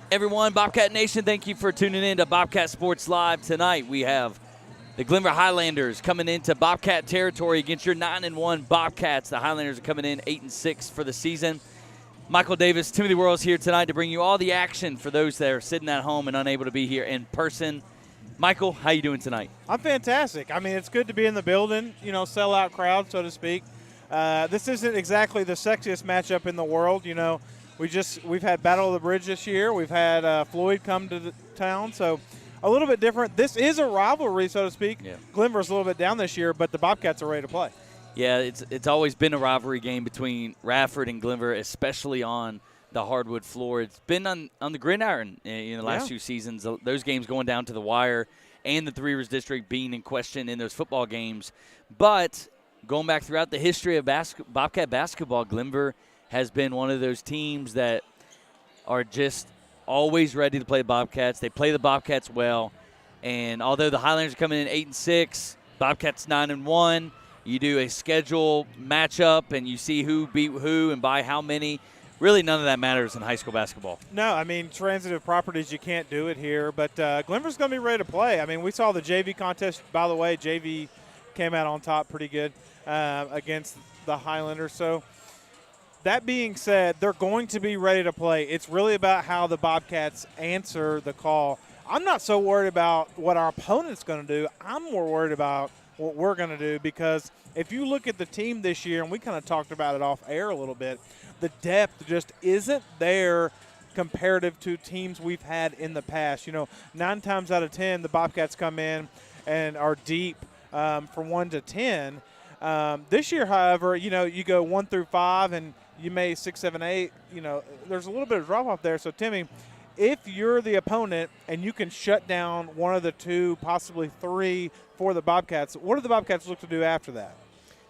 Everyone, Bobcat Nation, thank you for tuning in to Bobcat Sports Live. Tonight we have the Glenvar Highlanders coming into Bobcat territory against your 9-1 Bobcats. The Highlanders are coming in 8-6 for the season. Michael Davis, Timothy Worrell's here tonight to bring you all the action for those that are sitting at home and unable to be here in person. Michael, how you doing tonight? I'm fantastic. I mean, it's good to be in the building, sellout crowd, so to speak. This isn't exactly the sexiest matchup in the world, We've had Battle of the Bridge this year. We've had Floyd come to the town, so a little bit different. This is a rivalry, so to speak. Yeah. Glenvar's a little bit down this year, but the Bobcats are ready to play. Yeah, it's always been a rivalry game between Radford and Glenvar, especially on the hardwood floor. It's been on the gridiron in the last few seasons. Those games going down to the wire and the Three Rivers District being in question in those football games. But going back throughout the history of Bobcat basketball, Glenvar has been one of those teams that are just always ready to play the Bobcats. They play the Bobcats well. And although the Highlanders are coming in 8-6, Bobcats 9-1, you do a schedule matchup and you see who beat who and by how many. Really none of that matters in high school basketball. No, I mean, transitive properties, you can't do it here. But Glenvar's going to be ready to play. I mean, we saw the JV contest. By the way, JV came out on top pretty good against the Highlanders. So, that being said, they're going to be ready to play. It's really about how the Bobcats answer the call. I'm not so worried about what our opponent's going to do. I'm more worried about what we're going to do, because if you look at the team this year, and we kind of talked about it off air a little bit, the depth just isn't there comparative to teams we've had in the past. 9 times out of 10, the Bobcats come in and are deep from 1 to 10. This year, however, you go 1 through 5 and you may 6, 7, 8. There's a little bit of drop off there. So, Timmy, if you're the opponent and you can shut down one of the 2, possibly 3 for the Bobcats, what do the Bobcats look to do after that?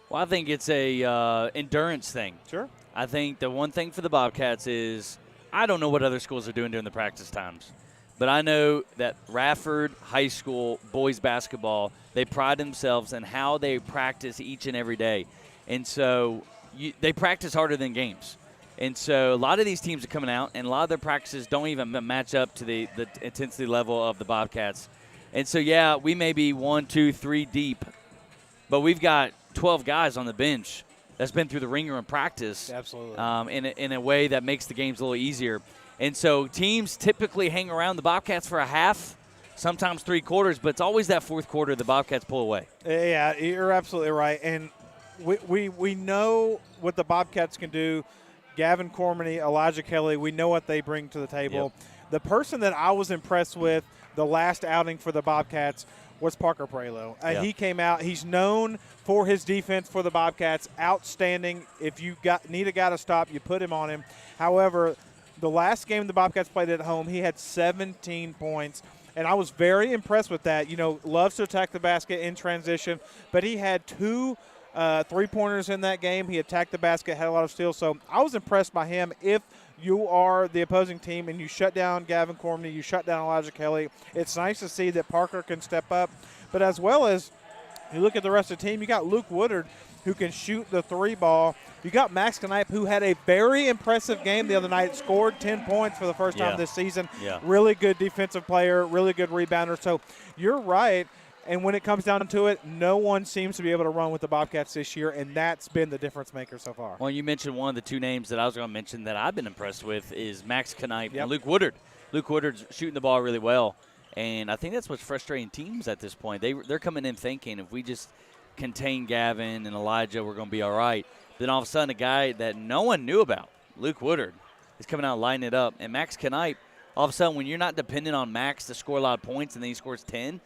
Well, I think it's a endurance thing. Sure. I think the one thing for the Bobcats is I don't know what other schools are doing during the practice times, but I know that Radford High School boys basketball, they pride themselves in how they practice each and every day. And so they practice harder than games. And so a lot of these teams are coming out, and a lot of their practices don't even match up to the intensity level of the Bobcats. And so, yeah, we may be 1, 2, 3 deep, but we've got 12 guys on the bench that's been through the ringer in practice. Absolutely. In a way that makes the games a little easier. And so teams typically hang around the Bobcats for a half, sometimes 3 quarters, but it's always that fourth quarter the Bobcats pull away. Yeah, you're absolutely right. And we know what the Bobcats can do. Gavin Cormany, Elijah Kelly, we know what they bring to the table. Yep. The person that I was impressed with the last outing for the Bobcats was Parker Prelo. He came out. He's known for his defense for the Bobcats. Outstanding. If you need a guy to stop, you put him on him. However, the last game the Bobcats played at home, he had 17 points. And I was very impressed with that. Loves to attack the basket in transition, but he had 2 3-pointers in that game. He attacked the basket, had a lot of steals. So I was impressed by him. If you are the opposing team and you shut down Gavin Cormany, you shut down Elijah Kelly, it's nice to see that Parker can step up. But as well as you look at the rest of the team, you got Luke Woodard, who can shoot the 3 ball. You got Max Knipe, who had a very impressive game the other night, scored 10 points for the first time this season. Yeah. Really good defensive player, really good rebounder. So you're right. And when it comes down to it, no one seems to be able to run with the Bobcats this year, and that's been the difference maker so far. Well, you mentioned one of the 2 names that I was going to mention that I've been impressed with is Max Knipe Yep. and Luke Woodard. Luke Woodard's shooting the ball really well, and I think that's what's frustrating teams at this point. They're coming in thinking if we just contain Gavin and Elijah, we're going to be all right. Then all of a sudden, a guy that no one knew about, Luke Woodard, is coming out and lighting it up. And Max Knipe, all of a sudden, when you're not dependent on Max to score a lot of points and then he scores 10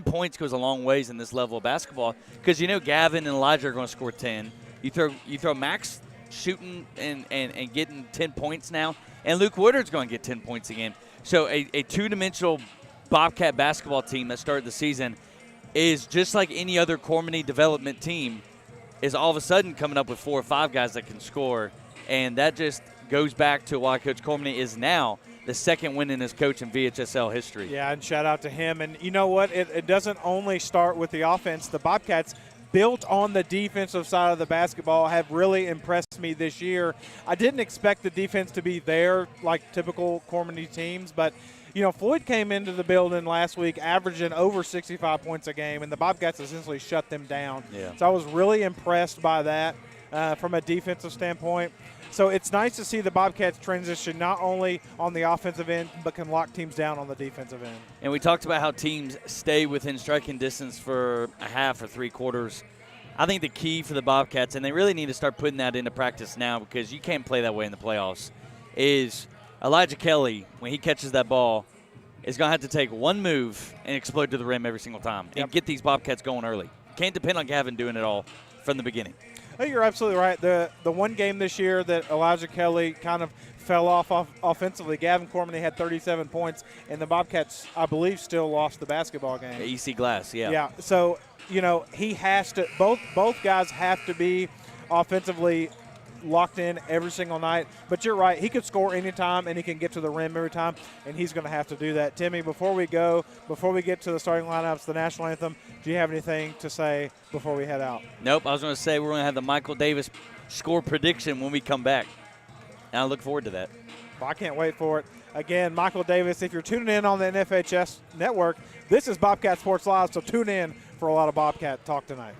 points goes a long ways in this level of basketball because Gavin and Elijah are going to score 10. You throw Max shooting and getting 10 points now, and Luke Woodard's going to get 10 points again. So a 2-dimensional Bobcat basketball team that started the season is just like any other Cormany development team is all of a sudden coming up with 4 or 5 guys that can score, and that just goes back to why Coach Cormany is now the second winningest coach in VHSL history. Yeah, and shout out to him. And you know what? It doesn't only start with the offense. The Bobcats built on the defensive side of the basketball have really impressed me this year. I didn't expect the defense to be there like typical Cormany teams, but Floyd came into the building last week averaging over 65 points a game, and the Bobcats essentially shut them down. Yeah. So I was really impressed by that from a defensive standpoint. So it's nice to see the Bobcats transition not only on the offensive end, but can lock teams down on the defensive end. And we talked about how teams stay within striking distance for a half or three quarters. I think the key for the Bobcats, and they really need to start putting that into practice now because you can't play that way in the playoffs, is Elijah Kelly, when he catches that ball, is going to have to take one move and explode to the rim every single time and get these Bobcats going early. Can't depend on Gavin doing it all from the beginning. I think you're absolutely right. The one game this year that Elijah Kelly kind of fell off offensively, Gavin Cormany had 37 points, and the Bobcats, I believe, still lost the basketball game. The EC Glass, yeah. Yeah, so, he has to – both guys have to be offensively locked in every single night. But you're right. He could score anytime, and he can get to the rim every time, and he's going to have to do that. Timmy, before we get to the starting lineups, the national anthem, do you have anything to say before we head out? Nope. I was going to say we're going to have the Michael Davis score prediction when we come back. And I look forward to that. Well, I can't wait for it. Again, Michael Davis, if you're tuning in on the NFHS network, this is Bobcat Sports Live, so tune in for a lot of Bobcat talk tonight.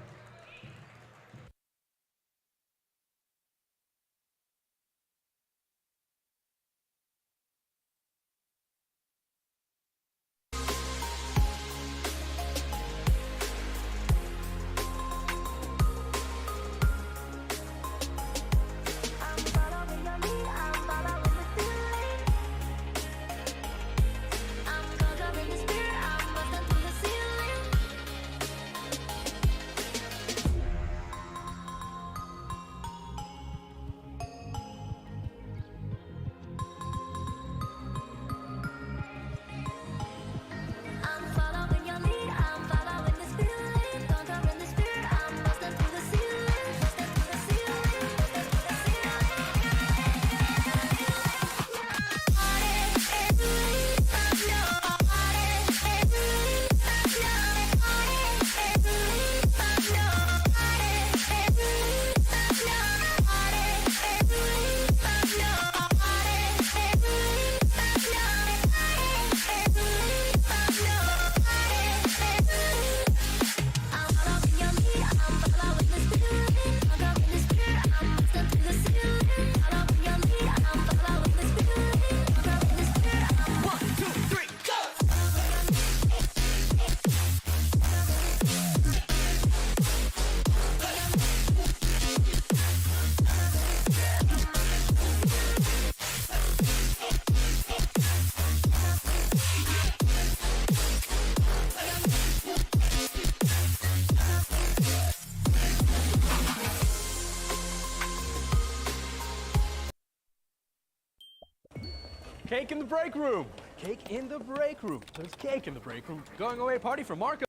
Cake in the break room. Cake in the break room. There's cake in the break room. Going away party for Marco.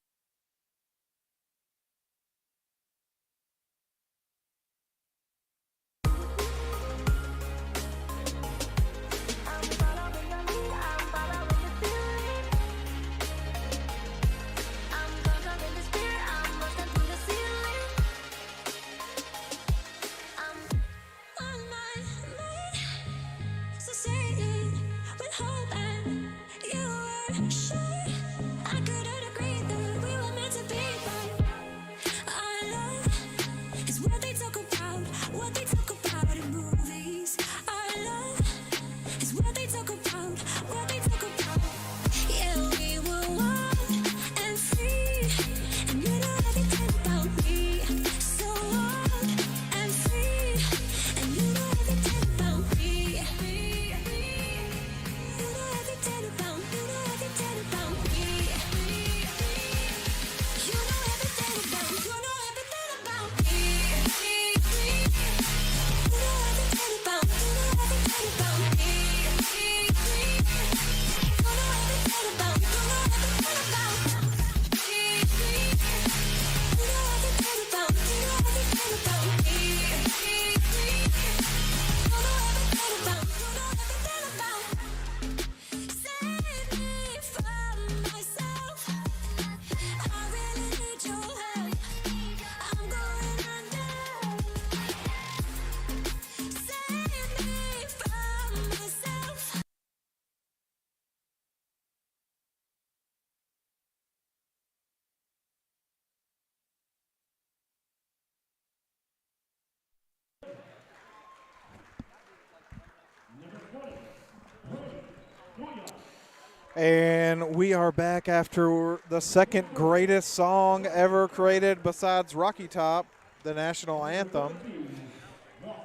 And we are back after the second greatest song ever created besides Rocky Top, the national anthem.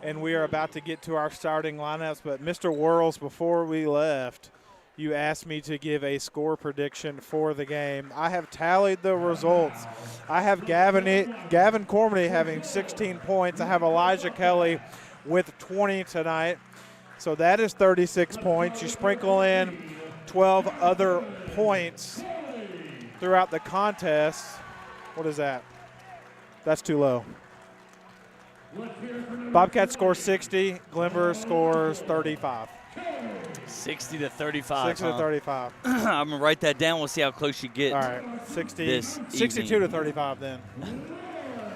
And we are about to get to our starting lineups. But Mr. Whirls, before we left, you asked me to give a score prediction for the game. I have tallied the results. I have Gavin Cormany having 16 points. I have Elijah Kelly with 20 tonight. So that is 36 points. You sprinkle in 12 other points throughout the contest. What is that? That's too low. Bobcats score 60. Glenvar scores 35. 60 to 35. 60 to 35. I'm going to write that down. We'll see how close you get. All right. 62 evening. to 35 then.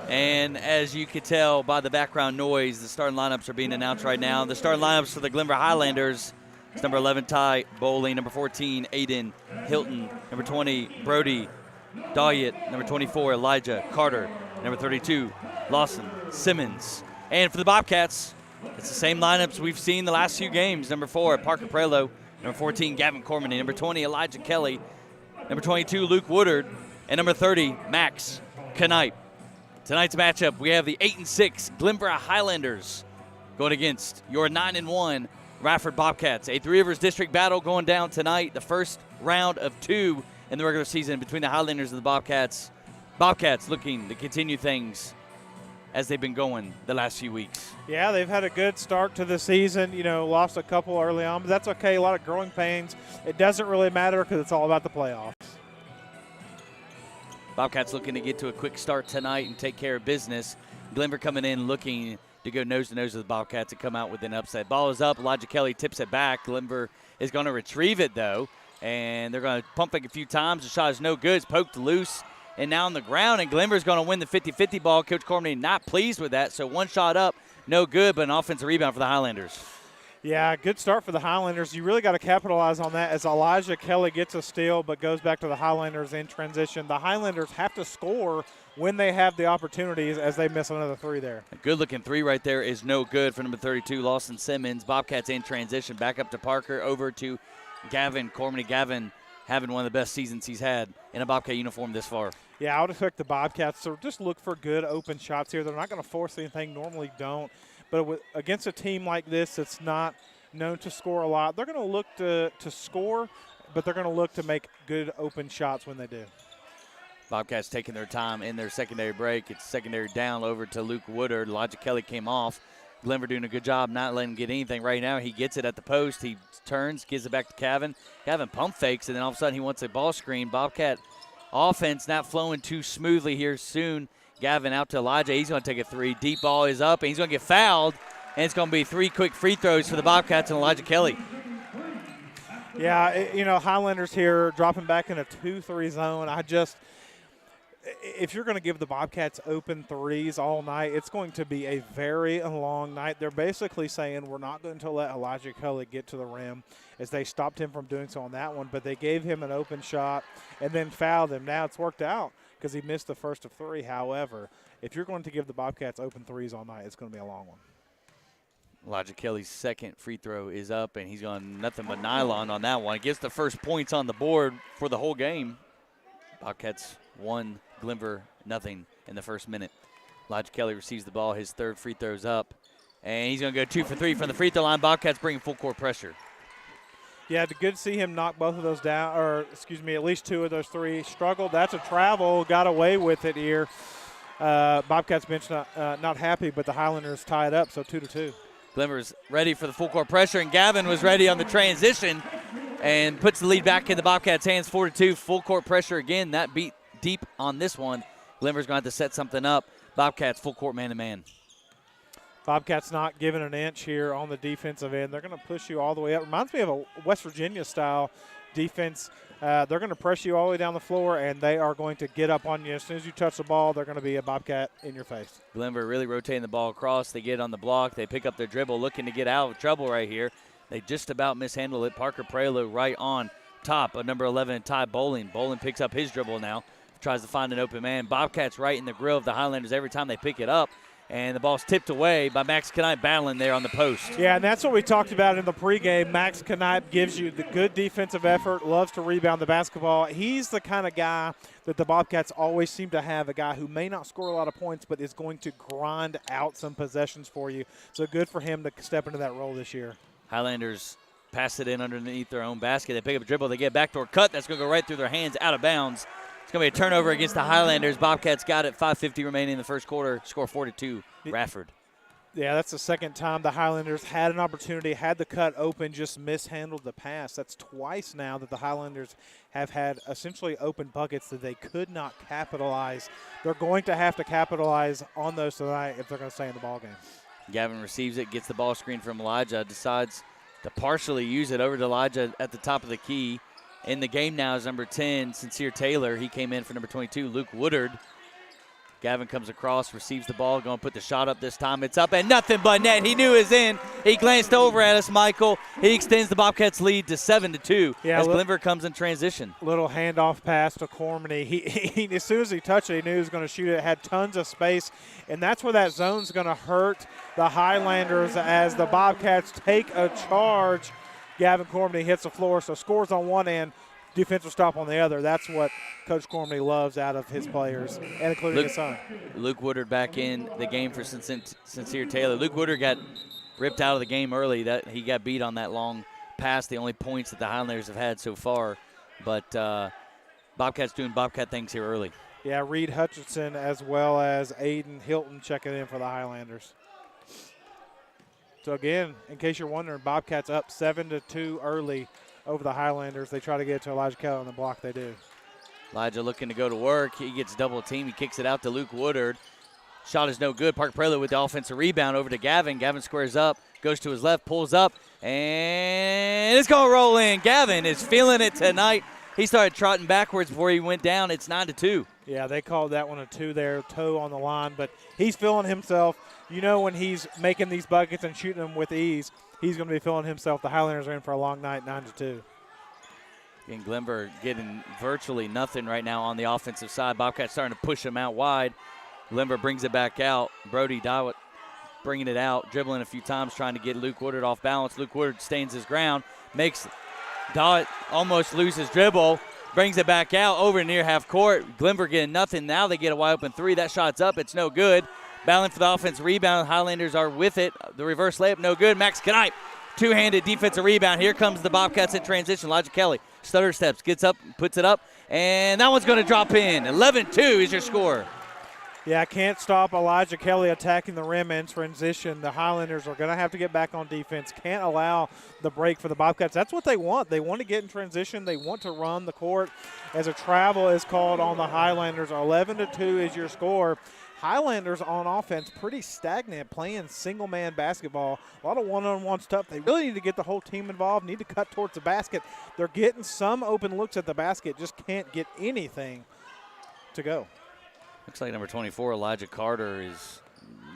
And as you can tell by the background noise, the starting lineups are being announced right now. The starting lineups for the Glenvar Highlanders is number 11, Ty Bowling. Number 14, Aiden Hilton. Number 20, Brody Dahlitt. Number 24, Elijah Carter. Number 32, Lawson Simmons. And for the Bobcats, it's the same lineups we've seen the last few games. Number 4, Parker Prelo. Number 14, Gavin Cormany. Number 20, Elijah Kelly. Number 22, Luke Woodard. And number 30, Max Knipe. Tonight's matchup, we have the 8-6 Glenvar Highlanders going against your 9-1 Radford Bobcats. A Three Rivers District battle going down tonight, the first round of 2 in the regular season between the Highlanders and the Bobcats. Bobcats looking to continue things as they've been going the last few weeks. Yeah, they've had a good start to the season. You know, lost a couple early on, but that's okay. A lot of growing pains. It doesn't really matter because it's all about the playoffs. Bobcats looking to get to a quick start tonight and take care of business. Glenvar coming in looking to go nose-to-nose with the Bobcats and come out with an upset. Ball is up. Elijah Kelly tips it back. Glenvar is going to retrieve it, though, and they're going to pump it a few times. The shot is no good. It's poked loose and now on the ground, and Glenvar is going to win the 50-50 ball. Coach Cormany not pleased with that, so one shot up, no good, but an offensive rebound for the Highlanders. Yeah, good start for the Highlanders. You really got to capitalize on that as Elijah Kelly gets a steal but goes back to the Highlanders in transition. The Highlanders have to score when they have the opportunities as they miss another 3 there. A good-looking 3 right there is no good for number 32, Lawson Simmons. Bobcats in transition, back up to Parker, over to Gavin Cormany. Gavin having one of the best seasons he's had in a Bobcat uniform this far. Yeah, I would expect the Bobcats to just look for good open shots here. They're not going to force anything, normally don't. But against a team like this that's not known to score a lot, they're going to look to score, but they're going to look to make good open shots when they do. Bobcats taking their time in their secondary break. It's secondary down over to Luke Woodard. Elijah Kelly came off. Glenvar doing a good job not letting him get anything right now. He gets it at the post. He turns, gives it back to Gavin. Gavin pump fakes, and then all of a sudden he wants a ball screen. Bobcat offense not flowing too smoothly here soon. Gavin out to Elijah. He's going to take a 3. Deep ball is up, and he's going to get fouled. And it's going to be 3 quick free throws for the Bobcats and Elijah Kelly. Yeah, Highlanders here dropping back in a 2-3 zone. If you're going to give the Bobcats open threes all night, it's going to be a very long night. They're basically saying we're not going to let Elijah Kelly get to the rim, as they stopped him from doing so on that one. But they gave him an open shot and then fouled him. Now it's worked out because he missed the first of 3. However, if you're going to give the Bobcats open threes all night, it's going to be a long one. Elijah Kelly's second free throw is up, and he's gone nothing but nylon on that one. Gets the first points on the board for the whole game. Bobcats 1, Glenvar nothing in the first minute. Elijah Kelly receives the ball. His third free throw's up, and he's going to go 2 for 3 from the free throw line. Bobcats bringing full court pressure. Yeah, good to see him knock both of those down, at least 2 of those 3. Struggled. That's a travel. Got away with it here. Bobcats bench not happy, but the Highlanders tie it up, so 2-2. Glenvar's ready for the full court pressure, and Gavin was ready on the transition and puts the lead back in the Bobcats' hands, 4-2. Full court pressure again. That beat deep on this one. Glenvar's going to have to set something up. Bobcats full court man-to-man. Bobcats not giving an inch here on the defensive end. They're going to push you all the way up. Reminds me of a West Virginia-style defense. They're going to press you all the way down the floor, and they are going to get up on you. As soon as you touch the ball, they're going to be a Bobcat in your face. Glenvar really rotating the ball across. They get on the block. They pick up their dribble, looking to get out of trouble right here. They just about mishandle it. Parker Prelo right on top of number 11, Ty Bowling. Bowling picks up his dribble now, tries to find an open man. Bobcats right in the grill of the Highlanders every time they pick it up. and the ball's tipped away by Max Knight battling there on the post. Yeah, and that's what we talked about in the pregame. Max Knight gives you the good defensive effort, loves to rebound the basketball. He's the kind of guy that the Bobcats always seem to have, a guy who may not score a lot of points but is going to grind out some possessions for you. So good for him to step into that role this year. Highlanders pass it in underneath their own basket. They pick up a dribble. They get a backdoor cut. That's going to go right through their hands, out of bounds. It's going to be a turnover against the Highlanders. Bobcats got it. 5:50 remaining in the first quarter. Score 4-2. Radford. Yeah, that's the second time the Highlanders had an opportunity, had the cut open, just mishandled the pass. That's twice now that the Highlanders have had essentially open buckets that they could not capitalize. They're going to have to capitalize on those tonight if they're going to stay in the ballgame. Gavin receives it, gets the ball screen from Elijah, decides to partially use it over to Elijah at the top of the key. In the game now is number 10, Sincere Taylor. He came in for number 22, Luke Woodard. Gavin comes across, receives the ball, going to put the shot up this time. It's up and nothing but net. He knew it was in. He glanced over at us, Michael. He extends the Bobcats' lead to 7-2 as Glenvar comes in transition. Little handoff pass to Cormany. He as soon as he touched it, he knew he was going to shoot it. Had tons of space, and that's where that zone's going to hurt the Highlanders as the Bobcats take a charge. Gavin Cormany hits the floor, so scores on one end, defensive stop on the other. That's what Coach Cormany loves out of his players, and including his son. Luke Woodard back in the game for Sincere Taylor. Luke Woodard got ripped out of the game early. That he got beat on that long pass, the only points that the Highlanders have had so far. But Bobcats doing Bobcat things here early. Yeah, Reed Hutchinson as well as Aiden Hilton checking in for the Highlanders. So, again, in case you're wondering, Bobcats up 7-2 early over the Highlanders. They try to get it to Elijah Kelly on the block. They do. Elijah looking to go to work. He gets double teamed. He kicks it out to Luke Woodard. Shot is no good. Park Prelude with the offensive rebound over to Gavin. Gavin squares up, goes to his left, pulls up, and it's going to roll in. Gavin is feeling it tonight. He started trotting backwards before he went down. It's 9-2. Yeah, they called that one a 2 there, toe on the line, but he's feeling himself. You know, when he's making these buckets and shooting them with ease, he's going to be feeling himself. The Highlanders are in for a long night, 9-2. And Glenvar getting virtually nothing right now on the offensive side. Bobcats starting to push him out wide. Glenvar brings it back out. Brody Dowett bringing it out, dribbling a few times, trying to get Luke Woodard off balance. Luke Woodard stands his ground, makes Dowett almost lose his dribble, brings it back out over near half court. Glenvar getting nothing. Now they get a wide open three. That shot's up. It's no good. Battling for the offensive rebound. Highlanders are with it. The reverse layup, no good. Max Knight, two-handed defensive rebound. Here comes the Bobcats in transition. Elijah Kelly, stutter steps, gets up, puts it up, and that one's going to drop in. 11-2 is your score. Yeah, can't stop Elijah Kelly attacking the rim in transition. The Highlanders are going to have to get back on defense. Can't allow the break for the Bobcats. That's what they want. They want to get in transition. They want to run the court as a travel is called on the Highlanders. 11-2 is your score. Highlanders on offense pretty stagnant, playing single-man basketball. A lot of one-on-one stuff. They really need to get the whole team involved, need to cut towards the basket. They're getting some open looks at the basket, just can't get anything to go. Looks like number 24, Elijah Carter, is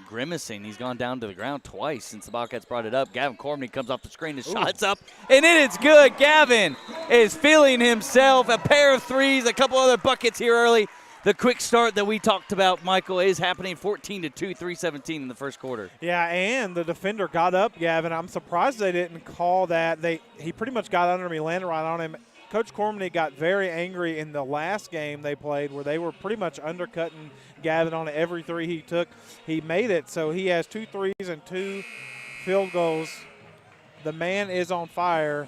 grimacing. He's gone down to the ground twice since the Bobcats brought it up. Gavin Cormany comes off the screen. His shot's up, and it's good. Gavin is feeling himself. A pair of threes, a couple other buckets here early. The quick start that we talked about, Michael, is happening. 14-2, 3:17 in the first quarter. Yeah, and the defender got up, Gavin. I'm surprised they didn't call that. He pretty much got under me, landed right on him. Coach Cormany got very angry in the last game they played where they were pretty much undercutting Gavin on every three he took. He made it, so he has 2 threes and 2 field goals. The man is on fire.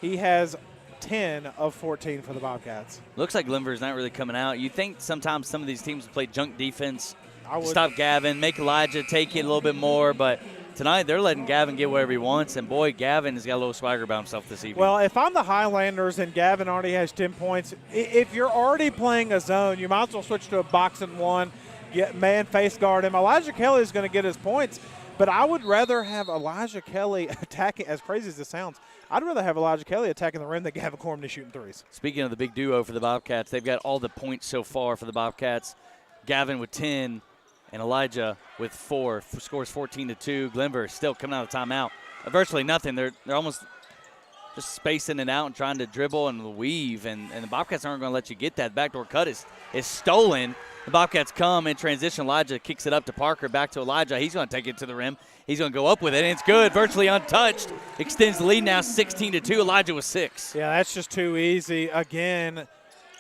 He has 10 of 14 for the Bobcats. Looks like Glenvar is not really coming out. You think sometimes some of these teams play junk defense, would stop Gavin, make Elijah take it a little bit more, but tonight they're letting Gavin get whatever he wants, and boy, Gavin has got a little swagger about himself this evening. Well, if I'm the Highlanders and Gavin already has 10 points, if you're already playing a zone, you might as well switch to a box and one, get man face guard him. Elijah Kelly is going to get his points, but I would rather have Elijah Kelly attacking, as crazy as this sounds, I'd rather have Elijah Kelly attacking the rim than Gavin Cormany shooting threes. Speaking of the big duo for the Bobcats, they've got all the points so far for the Bobcats. Gavin with 10 and Elijah with 4. Scores 14-2. Glenvar still coming out of timeout. Virtually nothing. They're almost just spacing it out and trying to dribble and weave, and the Bobcats aren't going to let you get that. Backdoor cut is stolen. The Bobcats come in transition. Elijah kicks it up to Parker, back to Elijah. He's going to take it to the rim. He's going to go up with it, and it's good. Virtually untouched. Extends the lead now 16-2. Elijah with 6. Yeah, that's just too easy. Again,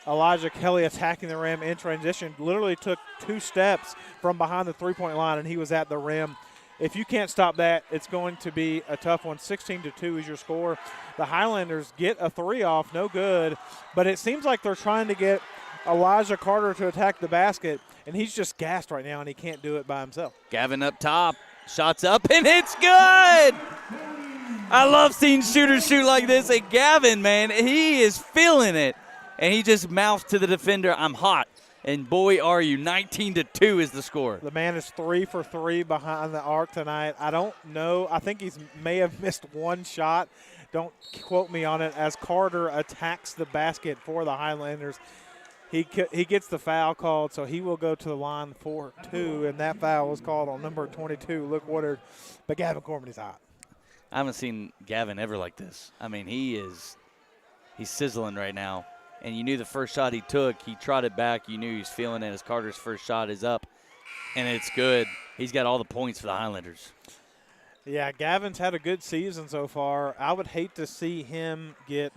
Elijah Kelly attacking the rim in transition. Literally took 2 steps from behind the three-point line, and he was at the rim. If you can't stop that, it's going to be a tough one. 16-2 is your score. The Highlanders get a 3 off, no good. But it seems like they're trying to get Elijah Carter to attack the basket, and he's just gassed right now, and he can't do it by himself. Gavin up top. Shots up, and it's good! I love seeing shooters shoot like this. And Gavin, man, he is feeling it. And he just mouthed to the defender, I'm hot. And boy, are you. 19-2 is the score. The man is 3 for 3 behind the arc tonight. I don't know. I think he may have missed 1 shot. Don't quote me on it. As Carter attacks the basket for the Highlanders, he gets the foul called, so he will go to the line for 2, and that foul was called on number 22, Luke Woodard. But Gavin Corman is hot. I haven't seen Gavin ever like this. I mean, he's sizzling right now. And you knew the first shot he took, he trotted back. You knew he was feeling it as Carter's first shot is up, and it's good. He's got all the points for the Highlanders. Yeah, Gavin's had a good season so far. I would hate to see him get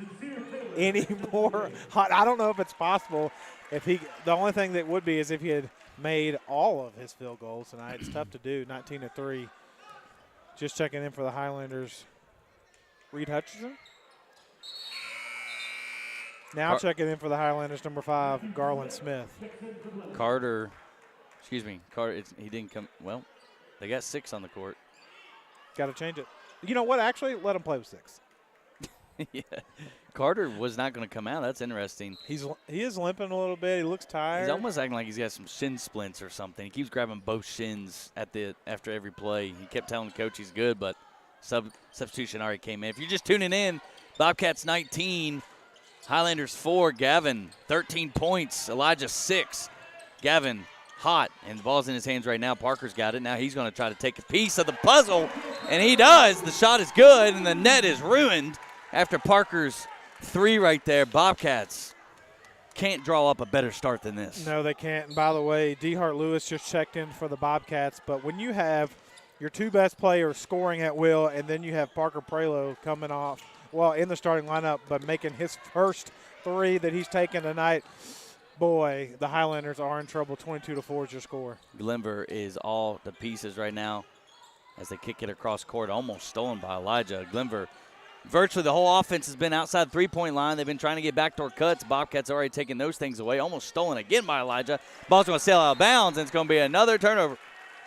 any more hot. I don't know if it's possible. The only thing that would be is if he had made all of his field goals tonight. It's tough to do, 19-3. Just checking in for the Highlanders, Reed Hutchinson. Now checking in for the Highlanders, number 5, Garland Smith. Carter, he didn't come. Well, they got 6 on the court. Got to change it. You know what? Actually, let him play with 6. Yeah. Carter was not going to come out. That's interesting. He is limping a little bit. He looks tired. He's almost acting like he's got some shin splints or something. He keeps grabbing both shins after every play. He kept telling the coach he's good, but substitution already came in. If you're just tuning in, Bobcats 19, Highlanders 4. Gavin 13 points. Elijah 6. Gavin hot, and the ball's in his hands right now. Parker's got it. Now he's going to try to take a piece of the puzzle, and he does. The shot is good, and the net is ruined after Parker's 3 right there. Bobcats can't draw up a better start than this. No, they can't. And by the way, D. Hart Lewis just checked in for the Bobcats, but when you have your 2 best players scoring at will, and then you have Parker Prelo coming off, in the starting lineup, but making his first 3 that he's taken tonight, boy, the Highlanders are in trouble. 22-4 is your score. Glenvar is all to pieces right now as they kick it across court, almost stolen by Elijah. Glenvar, virtually the whole offense has been outside the three-point line. They've been trying to get backdoor cuts. Bobcats already taking those things away. Almost stolen again by Elijah. Ball's going to sail out of bounds, and it's going to be another turnover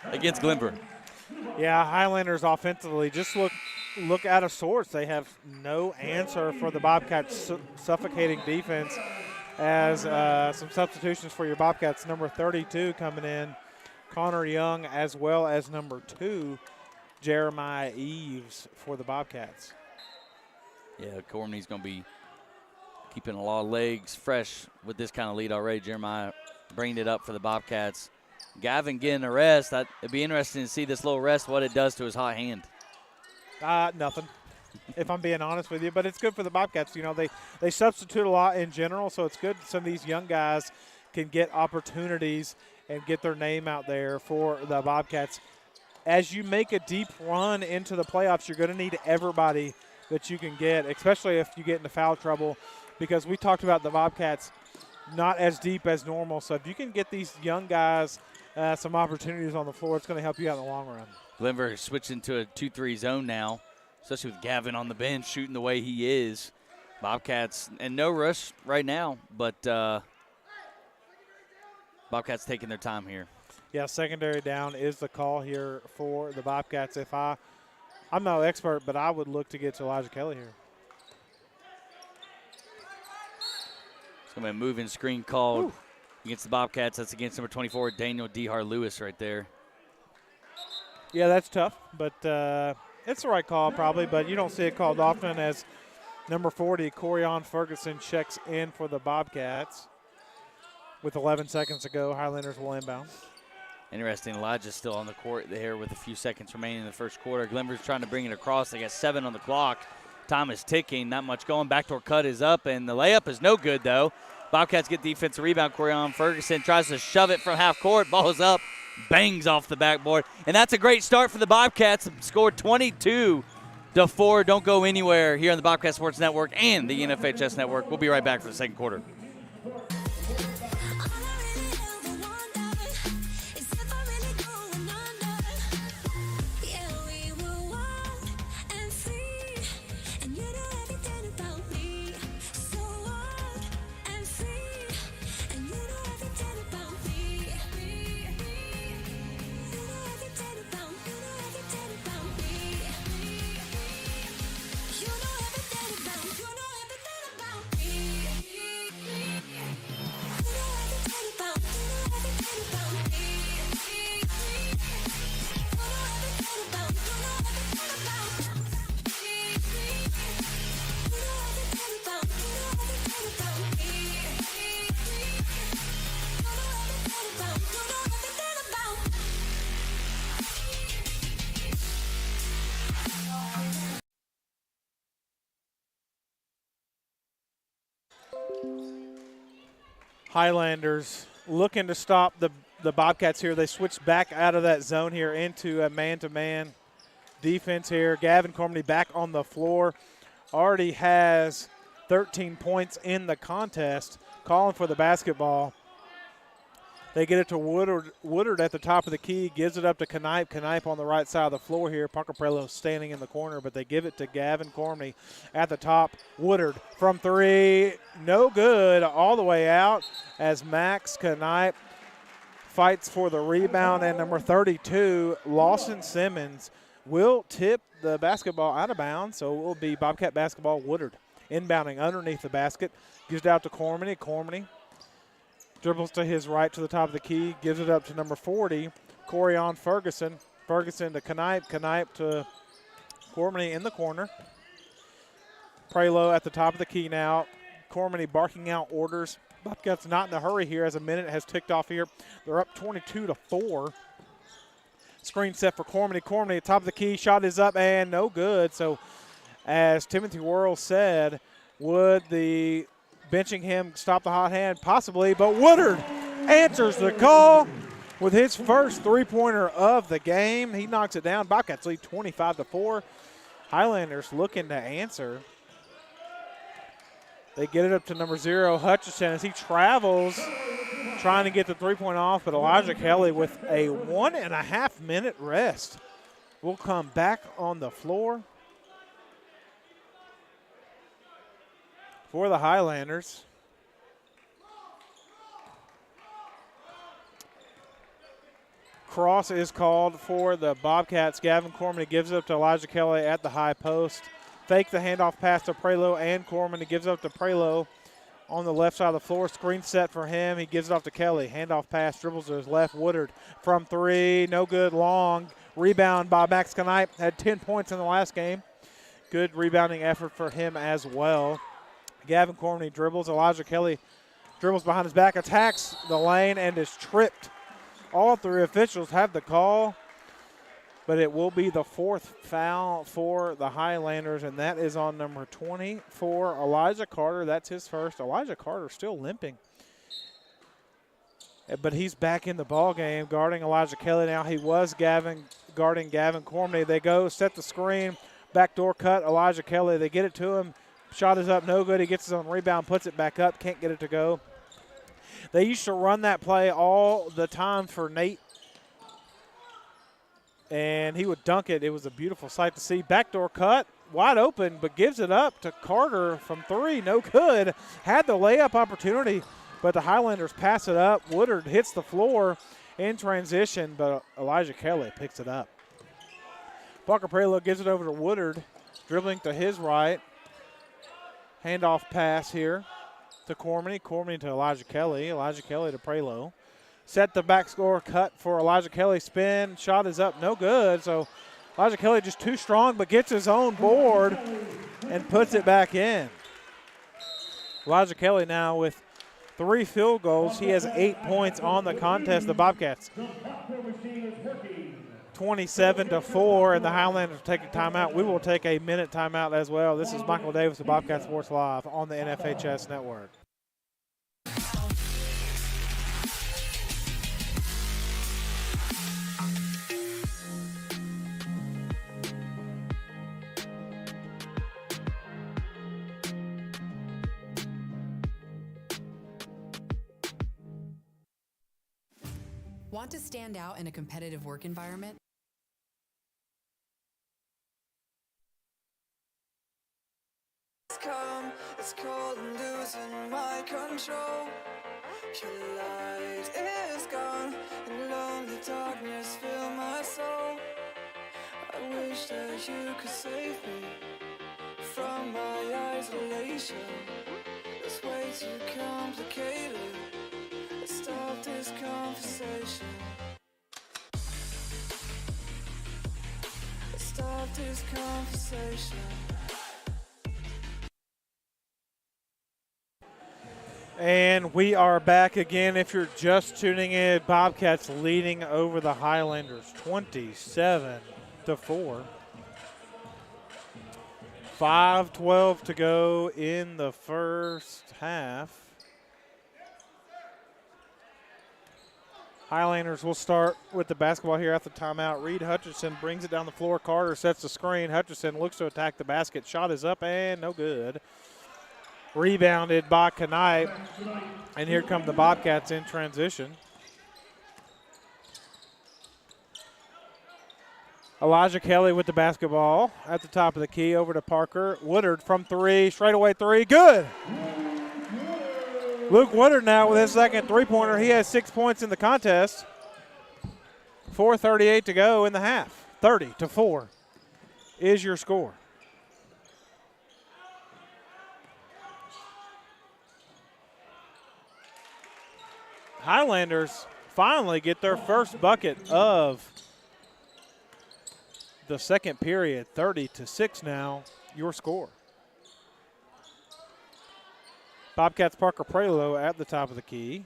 against Glenvar. Yeah, Highlanders offensively just look out of sorts. They have no answer for the Bobcats' suffocating defense. As some substitutions for your Bobcats, number 32 coming in, Connor Young, as well as number 2, Jeremiah Eves for the Bobcats. Yeah, Cormany's going to be keeping a lot of legs fresh with this kind of lead already. Jeremiah bringing it up for the Bobcats. Gavin getting a rest. It'd be interesting to see this little rest, what it does to his hot hand. Nothing, if I'm being honest with you. But it's good for the Bobcats. You know, they substitute a lot in general, so it's good some of these young guys can get opportunities and get their name out there for the Bobcats. As you make a deep run into the playoffs, you're going to need everybody that you can get, especially if you get into foul trouble, because we talked about the Bobcats not as deep as normal. So if you can get these young guys some opportunities on the floor, it's going to help you out in the long run. Glenvar switching to a 2-3 zone now, especially with Gavin on the bench shooting the way he is. Bobcats, and no rush right now, but Bobcats taking their time here. Yeah, secondary down is the call here for the Bobcats. I'm no expert, but I would look to get to Elijah Kelly here. It's going to be a moving screen called against the Bobcats. That's against number 24, Daniel D. Lewis right there. Yeah, that's tough, but it's the right call probably, but you don't see it called often as number 40, Corian Ferguson, checks in for the Bobcats. With 11 seconds to go, Highlanders will inbound. Interesting, Elijah's still on the court there with a few seconds remaining in the first quarter. Glenvar's trying to bring it across. They got 7 on the clock. Time is ticking, not much going. Backdoor cut is up, and the layup is no good, though. Bobcats get defensive rebound. Corian Ferguson tries to shove it from half court. Ball is up, bangs off the backboard. And that's a great start for the Bobcats. Scored 22-4. Don't go anywhere here on the Bobcat Sports Network and the NFHS Network. We'll be right back for the second quarter. Highlanders looking to stop the Bobcats here. They switched back out of that zone here into a man-to-man defense here. Gavin Cormany back on the floor. Already has 13 points in the contest. Calling for the basketball. They get it to Woodard at the top of the key. Gives it up to Knipe. Knipe on the right side of the floor here. Parker Prelo standing in the corner, but they give it to Gavin Cormany at the top. Woodard from three. No good. All the way out as Max Knipe fights for the rebound. And number 32, Lawson Simmons, will tip the basketball out of bounds. So it will be Bobcat basketball. Woodard inbounding underneath the basket. Gives it out to Cormany. Cormany dribbles to his right to the top of the key, gives it up to number 40, Corian Ferguson. Ferguson to Knipe. Knipe to Cormany in the corner. Prelo at the top of the key now. Cormany barking out orders. Bobcats not in a hurry here as a minute has ticked off here. They're up 22-4. Screen set for Cormany. Cormany at top of the key. Shot is up and no good. So as Timothy Worrell said, would the benching him stop the hot hand? Possibly, but Woodard answers the call with his first three-pointer of the game. He knocks it down. Bobcats lead 25-4. Highlanders looking to answer. They get it up to number 0, Hutchison, as he travels, trying to get the three-point off, but Elijah Kelly with a 1.5-minute rest will come back on the floor for the Highlanders. Cross is called for the Bobcats. Gavin Cormany gives it up to Elijah Kelly at the high post. Fake the handoff pass to Prelo and Cormany. Gives it up to Prelo on the left side of the floor. Screen set for him. He gives it off to Kelly. Handoff pass, dribbles to his left. Woodard from three. No good. Long. Rebound by Max Knipe. Had 10 points in the last game. Good rebounding effort for him as well. Gavin Cormany dribbles. Elijah Kelly dribbles behind his back, attacks the lane, and is tripped. All three officials have the call, but it will be the fourth foul for the Highlanders, and that is on number 24, Elijah Carter. That's his first. Elijah Carter still limping, but he's back in the ball game, guarding Elijah Kelly now. He was guarding Gavin Cormany. They go, set the screen, backdoor cut, Elijah Kelly. They get it to him. Shot is up, no good. He gets his own rebound, puts it back up, can't get it to go. They used to run that play all the time for Nate, and he would dunk it. It was a beautiful sight to see. Backdoor cut, wide open, but gives it up to Carter from three, no good. Had the layup opportunity, but the Highlanders pass it up. Woodard hits the floor in transition, but Elijah Kelly picks it up. Parker Prelo gives it over to Woodard, dribbling to his right. Handoff pass here to Cormany. Cormany to Elijah Kelly. Elijah Kelly to Prelo. Set the back score cut for Elijah Kelly. Spin. Shot is up. No good. So Elijah Kelly just too strong, but gets his own board and puts it back in. Elijah Kelly now with 3 field goals. He has 8 points on the contest. The Bobcats 27-4, and the Highlanders take a timeout. We will take a minute timeout as well. This is Michael Davis of Bobcat Sports Live on the NFHS Network. Want to stand out in a competitive work environment? It's cold and losing my control. Your light is gone and lonely darkness fill my soul. I wish that you could save me from my isolation. It's way too complicated. Let's stop this conversation. Let's stop this conversation. And we are back again. If you're just tuning in, Bobcats leading over the Highlanders 27-4. 5:12 to go in the first half. Highlanders will start with the basketball here at the timeout. Reed Hutchinson brings it down the floor. Carter sets the screen. Hutchinson looks to attack the basket. Shot is up and no good. Rebounded by Knight. And here come the Bobcats in transition. Elijah Kelly with the basketball at the top of the key, over to Parker. Woodard from three, straightaway three, good. Luke Woodard now with his second three-pointer. He has 6 points in the contest. 4:38 to go in the half. 30-4 is your score. Highlanders finally get their first bucket of the second period. 30-6 now, your score. Bobcats Parker Prelo at the top of the key.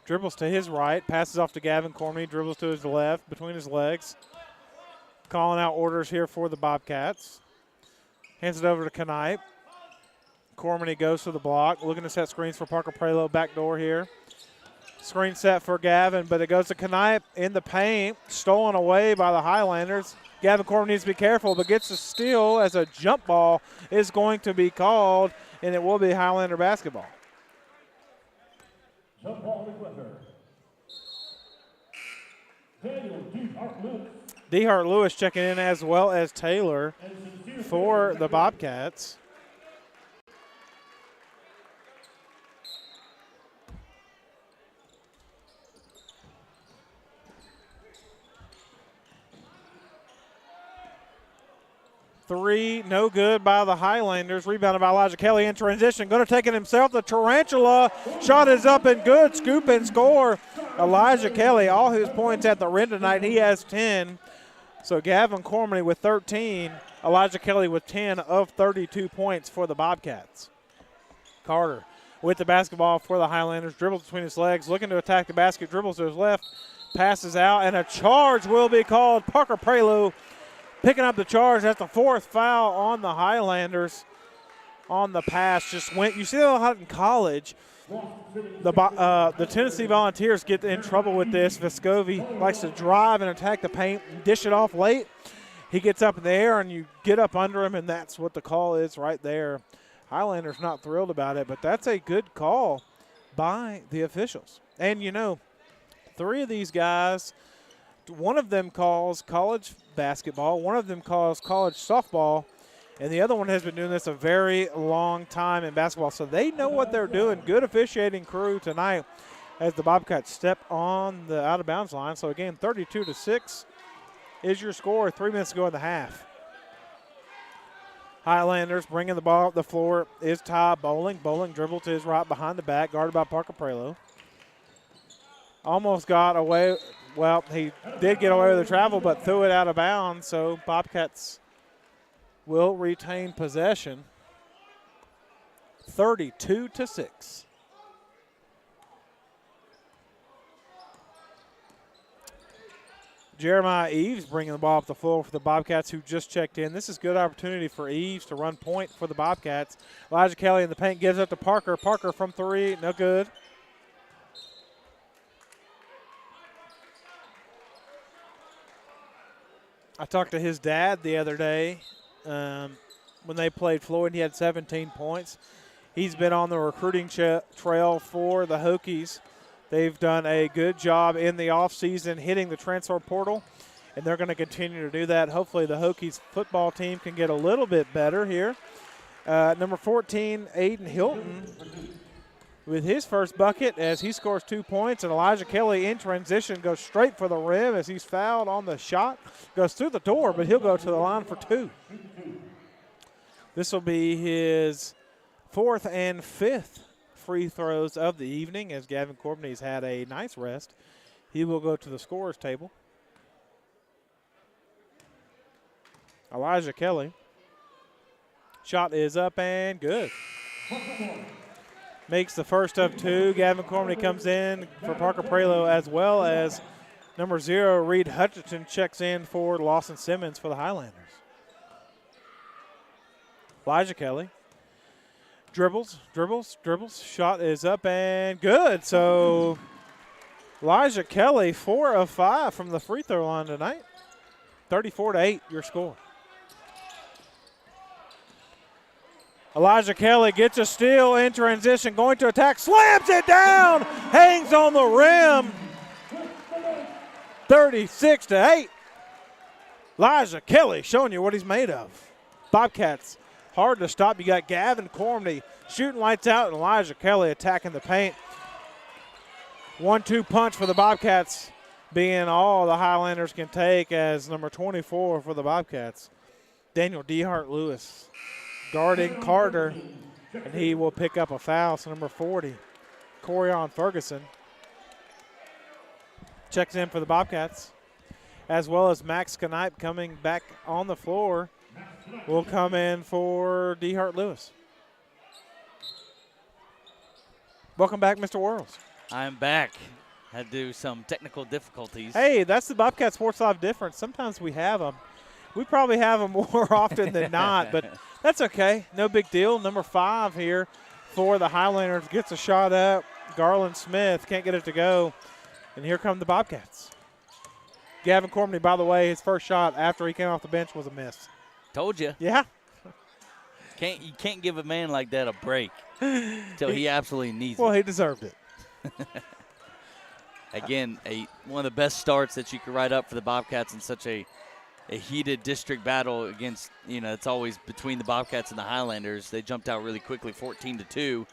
Dribbles to his right, passes off to Gavin Cormier, dribbles to his left, between his legs. Calling out orders here for the Bobcats. Hands it over to Knight. Cormier goes to the block, looking to set screens for Parker Prelo, back door here. Screen set for Gavin, but it goes to Knight in the paint, stolen away by the Highlanders. Gavin Corbin needs to be careful, but gets a steal as a jump ball is going to be called, and it will be Highlander basketball. Jump ball to Glenvar. Daniel DeHart-Lewis. DeHart-Lewis checking in, as well as Taylor for the Bobcats. Three, no good by the Highlanders. Rebounded by Elijah Kelly in transition. Going to take it himself. The Tarantula shot is up and good. Scoop and score. Elijah Kelly, all his points at the rim tonight. He has 10. So Gavin Cormier with 13. Elijah Kelly with 10 of 32 points for the Bobcats. Carter with the basketball for the Highlanders. Dribbles between his legs. Looking to attack the basket. Dribbles to his left. Passes out. And a charge will be called. Parker Prelo picking up the charge. That's the fourth foul on the Highlanders on the pass. Just went. You see that a lot in college. The Tennessee Volunteers get in trouble with this. Vescovi likes to drive and attack the paint and dish it off late. He gets up in the air and you get up under him, and that's what the call is right there. Highlanders not thrilled about it, but that's a good call by the officials. And, you know, three of these guys, one of them calls college basketball, one of them calls college softball, and the other one has been doing this a very long time in basketball. So they know what they're doing. Good officiating crew tonight as the Bobcats step on the out-of-bounds line. So, again, 32-6 is your score. 3 minutes to go in the half. Highlanders bringing the ball up the floor is Ty Bowling. Bowling dribble to his right behind the back, guarded by Parker Prelo. Almost got away. Well, he did get away with the travel, but threw it out of bounds. So Bobcats will retain possession. 32-6. Jeremiah Eves bringing the ball up the floor for the Bobcats, who just checked in. This is a good opportunity for Eves to run point for the Bobcats. Elijah Kelly in the paint gives up to Parker. Parker from three, no good. I talked to his dad the other day when they played Floyd. He had 17 points. He's been on the recruiting trail for the Hokies They've done a good job in the offseason hitting the transfer portal, and they're going to continue to do that. Hopefully the Hokies football team can get a little bit better here. Number 14, Aiden Hilton, with his first bucket as he scores 2 points, and Elijah Kelly in transition goes straight for the rim as he's fouled on the shot. Goes through the door, but he'll go to the line for 2. This will be his 4th and 5th free throws of the evening as Gavin Corbney's had a nice rest. He will go to the scorer's table. Elijah Kelly. Shot is up and good. Makes the first of 2. Gavin Corbney comes in for Parker Prelo, as well as number 0, Reed Hutchinson, checks in for Lawson Simmons for the Highlanders. Elijah Kelly. Dribbles. Shot is up and good. So Elijah Kelly, 4 of 5 from the free throw line tonight. 34-8, your score. Elijah Kelly gets a steal in transition, going to attack, slams it down, hangs on the rim. 36-8. Elijah Kelly showing you what he's made of. Bobcats hard to stop. You got Gavin Corbney shooting lights out, and Elijah Kelly attacking the paint. 1-2 punch for the Bobcats being all the Highlanders can take as number 24 for the Bobcats, Daniel DeHart Lewis, guarding Carter, and he will pick up a foul. So number 40, Corian Ferguson, checks in for the Bobcats, as well as Max Knipe coming back on the floor will come in for DeHart Lewis. Welcome back, Mr. Worrells. I'm back. Had to do some technical difficulties. Hey, that's the Bobcat Sports Live difference. Sometimes we have them. We probably have them more often than not, but that's okay. No big deal. Number 5 here for the Highlanders gets a shot up. Garland Smith can't get it to go, and here come the Bobcats. Gavin Corbney, by the way, his first shot after he came off the bench was a miss. Told you. Yeah. You can't give a man like that a break until he absolutely needs Well, it. he deserved it. Again, one of the best starts that you could write up for the Bobcats in such a heated district battle against, it's always between the Bobcats and the Highlanders. They jumped out really quickly, 14-2.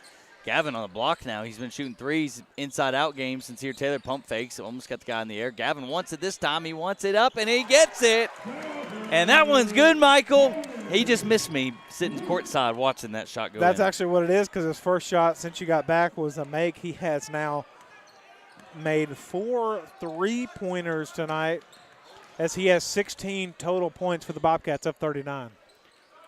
Gavin on the block now. He's been shooting threes inside-out games since here Taylor pump fakes. Almost got the guy in the air. Gavin wants it this time. He wants it up, and he gets it. And that one's good, Michael. He just missed me sitting courtside watching that shot go That's in. actually what it is, because his first shot since you got back was a make. He has now made 4 3-pointers tonight, as he has 16 total points for the Bobcats, up 39.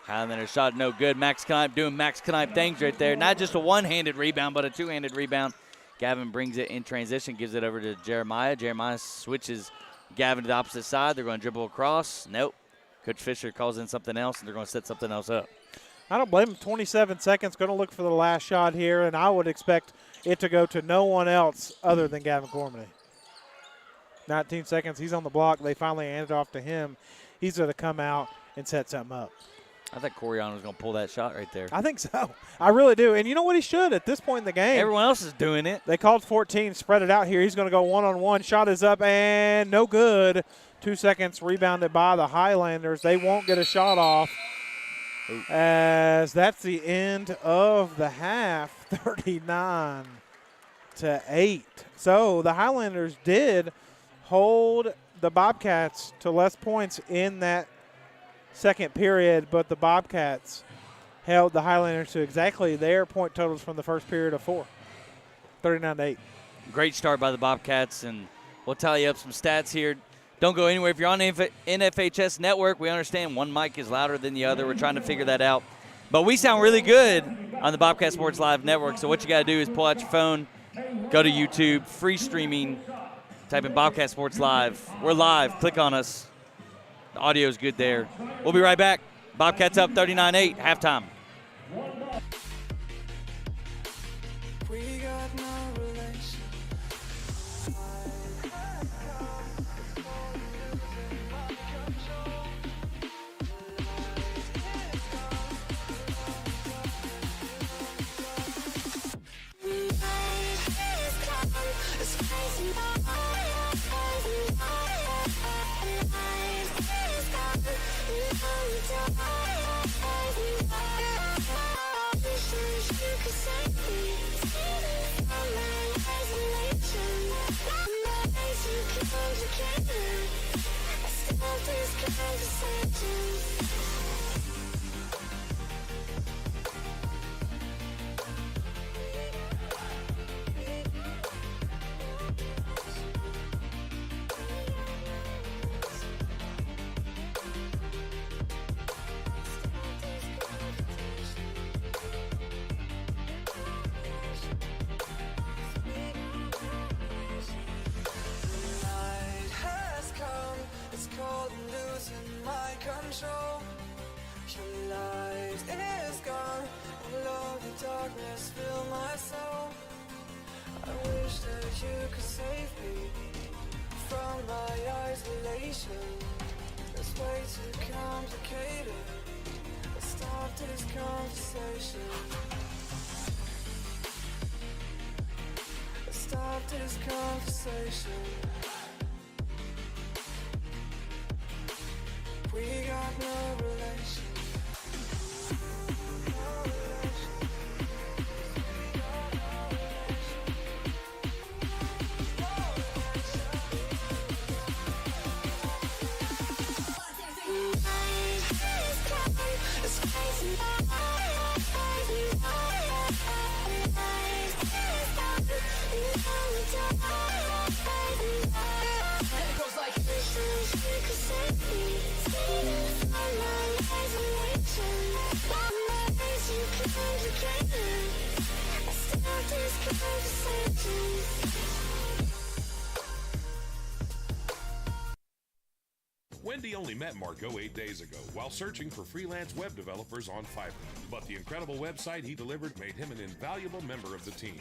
Highlander shot no good. Max Knipe doing Max Knipe things right there. Not just a one-handed rebound, but a two-handed rebound. Gavin brings it in transition, gives it over to Jeremiah. Jeremiah switches Gavin to the opposite side. They're going to dribble across. Nope. Coach Fisher calls in something else, and they're going to set something else up. I don't blame him. 27 seconds, going to look for the last shot here, and I would expect it to go to no one else other than Gavin Corbney. 19 seconds. He's on the block. They finally hand it off to him. He's going to come out and set something up. I thought Corian was going to pull that shot right there. I think so. I really do. And you know what? He should at this point in the game. Everyone else is doing it. They called 14, spread it out here. He's going to go one-on-one. Shot is up and no good. 2 seconds, rebounded by the Highlanders. They won't get a shot off, as that's the end of the half, 39-8. So the Highlanders did hold the Bobcats to less points in that second period, but the Bobcats held the Highlanders to exactly their point totals from the first period of 4, 39-8. Great start by the Bobcats, and we'll tally up some stats here. Don't go anywhere. If you're on NFHS Network, we understand one mic is louder than the other. We're trying to figure that out. But we sound really good on the Bobcat Sports Live Network, so what you got to do is pull out your phone, go to YouTube, free streaming, type in Bobcat Sports Live. We're live. Click on us. The audio is good there. We'll be right back. Bobcats up 39-8, halftime. We got no relation. It's losing my control. Your light is gone, and lonely darkness fill my soul. I wish that you could save me from my isolation. It's way too complicated. Let's stop this conversation. Let's stop this conversation. We got no relation. No relation. We got no relation. No it goes like Wendy only met Margot 8 days ago while searching for freelance web developers on Fiverr. But the incredible website he delivered made him an invaluable member of the team.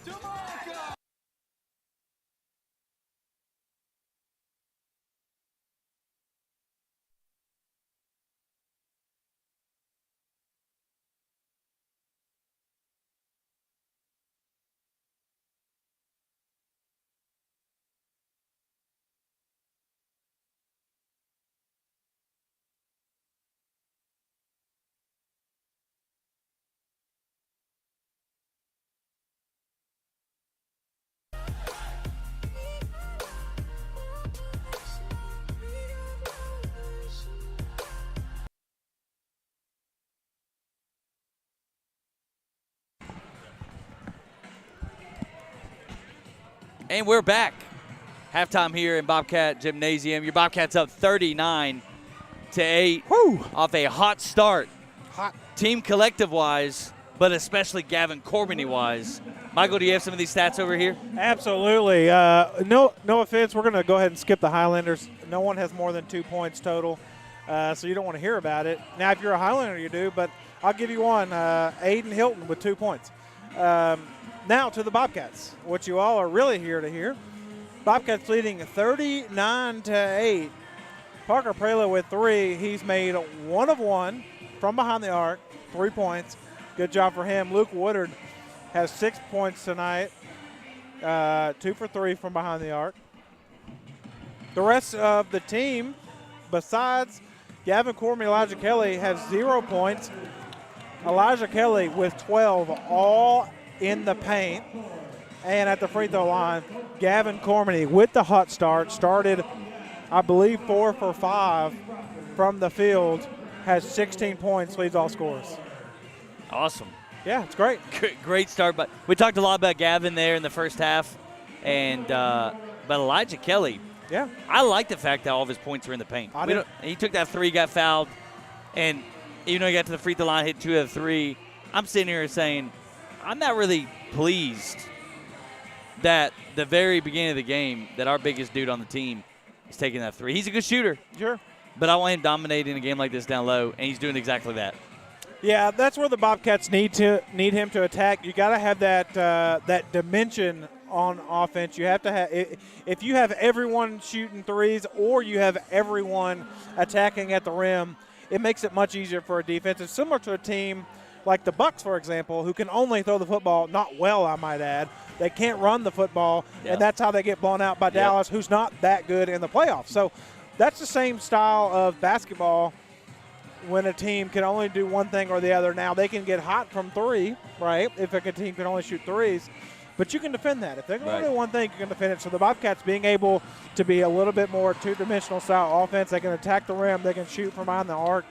And we're back. Halftime here in Bobcat Gymnasium. Your Bobcats up 39-8 off a hot start. Hot. Team collective-wise, but especially Gavin Corbiny-wise. Michael, do you have some of these stats over here? Absolutely. No offense. We're going to go ahead and skip the Highlanders. No one has more than 2 points total, so you don't want to hear about it. Now, if you're a Highlander, you do, but I'll give you one. Aiden Hilton with 2 points. Now to the Bobcats, what you all are really here to hear. Bobcats leading 39-8. Parker Prela with 3. He's made 1 of 1 from behind the arc, 3 points. Good job for him. Luke Woodard has 6 points tonight, 2 for 3 from behind the arc. The rest of the team, besides Gavin Corbin, Elijah Kelly, have 0 points. Elijah Kelly with 12, all in the paint. And at the free throw line, Gavin Cormany with the hot start, started, I believe, 4 for 5 from the field, has 16 points, leads all scorers. Awesome. Yeah, it's great. Great start. But we talked a lot about Gavin there in the first half. And but Elijah Kelly, Yeah. I like the fact that all of his points were in the paint. He took that 3, got fouled, and even though he got to the free throw line, hit 2 of the 3, I'm sitting here saying, I'm not really pleased that the very beginning of the game that our biggest dude on the team is taking that 3. He's a good shooter. Sure. But I want him dominating a game like this down low, and he's doing exactly that. Yeah, that's where the Bobcats need him to attack. You got to have that dimension on offense. You have to have, if you have everyone shooting threes or you have everyone attacking at the rim, it makes it much easier for a defense. It's similar to a team like the Bucks, for example, who can only throw the football, not well, I might add. They can't run the football, and that's how they get blown out by Dallas, who's not that good in the playoffs. So that's the same style of basketball when a team can only do one thing or the other. Now, they can get hot from 3, right, if a team can only shoot threes. But you can defend that. If they can only do one thing, you can defend it. So the Bobcats being able to be a little bit more two-dimensional style offense, they can attack the rim, they can shoot from behind the arc.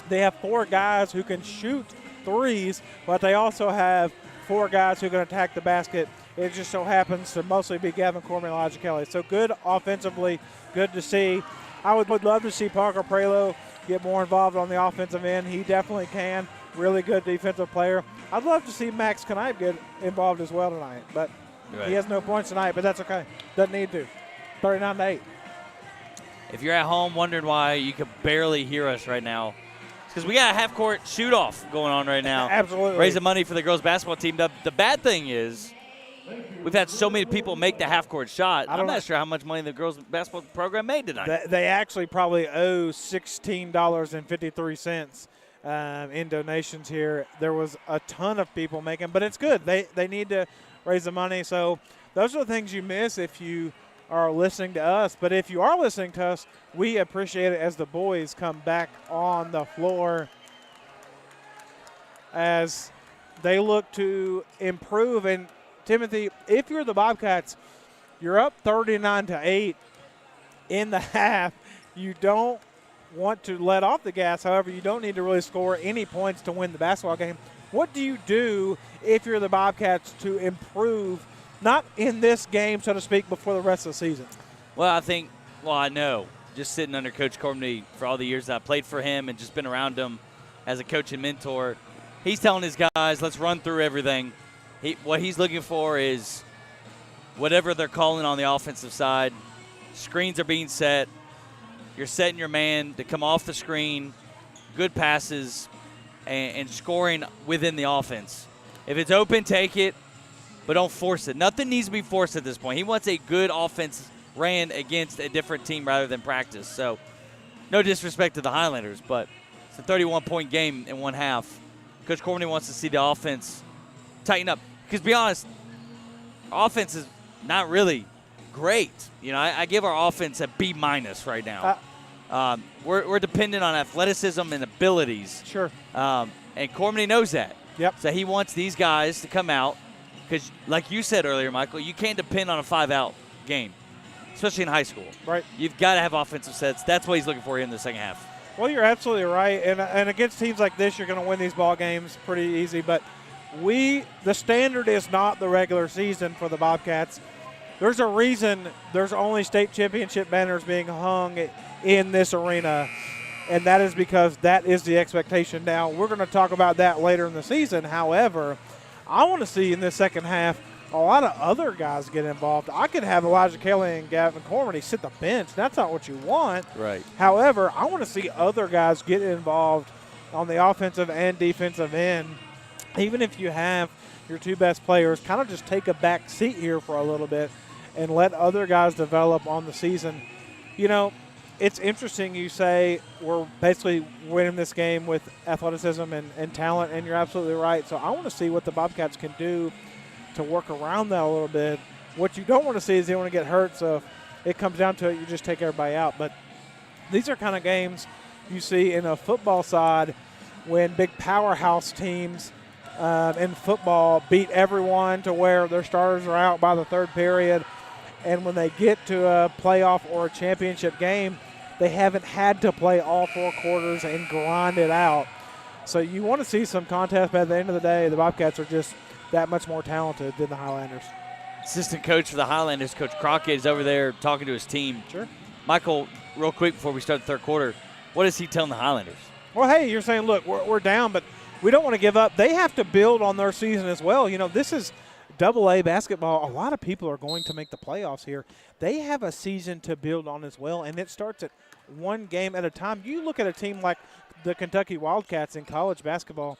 They have 4 guys who can shoot threes, but they also have 4 guys who can attack the basket. It just so happens to mostly be Gavin Corbin and Elijah Kelly. So good offensively, good to see. I would love to see Parker Prelo get more involved on the offensive end. He definitely can. Really good defensive player. I'd love to see Max Knipe get involved as well tonight, but he has no points tonight, but that's okay. Doesn't need to. 39-8. If you're at home wondering why you could barely hear us right now, it's because we got a half-court shoot-off going on right now. Absolutely. Raising money for the girls basketball team. The bad thing is we've had so many people make the half-court shot. I'm not sure how much money the girls basketball program made tonight. They actually probably owe $16.53 in donations here. There was a ton of people making, but it's good. They need to raise the money. So those are the things you miss if you are listening to us. But if you are listening to us, we appreciate it as the boys come back on the floor as they look to improve. And Timothy, if you're the Bobcats, you're up 39-8 in the half. You don't want to let off the gas. However, you don't need to really score any points to win the basketball game. What do you do if you're the Bobcats to improve, not in this game, so to speak, but for the rest of the season? Well, I know, just sitting under Coach Cormany for all the years that I played for him and just been around him as a coach and mentor, he's telling his guys, let's run through everything. What he's looking for is whatever they're calling on the offensive side, screens are being set, you're setting your man to come off the screen, good passes, and scoring within the offense. If it's open, take it, but don't force it. Nothing needs to be forced at this point. He wants a good offense ran against a different team rather than practice. So no disrespect to the Highlanders, but it's a 31-point game in one half. Coach Cormany wants to see the offense tighten up. Because to be honest, offense is not really great. You know, I give our offense a B- right now. We're dependent on athleticism and abilities. Sure. And Cormany knows that. Yep. So he wants these guys to come out because, like you said earlier, Michael, you can't depend on a 5-out game, especially in high school. Right. You've got to have offensive sets. That's what he's looking for here in the second half. Well, you're absolutely right. And against teams like this, you're going to win these ball games pretty easy. But the standard is not the regular season for the Bobcats. There's a reason there's only state championship banners being hung in this arena, and that is because that is the expectation. Now, we're going to talk about that later in the season. However, I want to see in this second half a lot of other guys get involved. I could have Elijah Kelly and Gavin Cormany sit the bench. That's not what you want. Right. However, I want to see other guys get involved on the offensive and defensive end. Even if you have your two best players, kind of just take a back seat here for a little bit and let other guys develop on the season. You know, it's interesting you say we're basically winning this game with athleticism and talent, and you're absolutely right. So I want to see what the Bobcats can do to work around that a little bit. What you don't want to see is they want to get hurt, so if it comes down to it, you just take everybody out. But these are kind of games you see in a football side when big powerhouse teams in football beat everyone to where their starters are out by the third period. And when they get to a playoff or a championship game, they haven't had to play all four quarters and grind it out. So you want to see some contest, but at the end of the day, the Bobcats are just that much more talented than the Highlanders. Assistant coach for the Highlanders, Coach Crockett, is over there talking to his team. Sure. Michael, real quick before we start the third quarter, what is he telling the Highlanders? Well, hey, you're saying, look, we're down, but we don't want to give up. They have to build on their season as well. You know, this is AA basketball. A lot of people are going to make the playoffs here. They have a season to build on as well, and it starts at one game at a time. You look at a team like the Kentucky Wildcats in college basketball.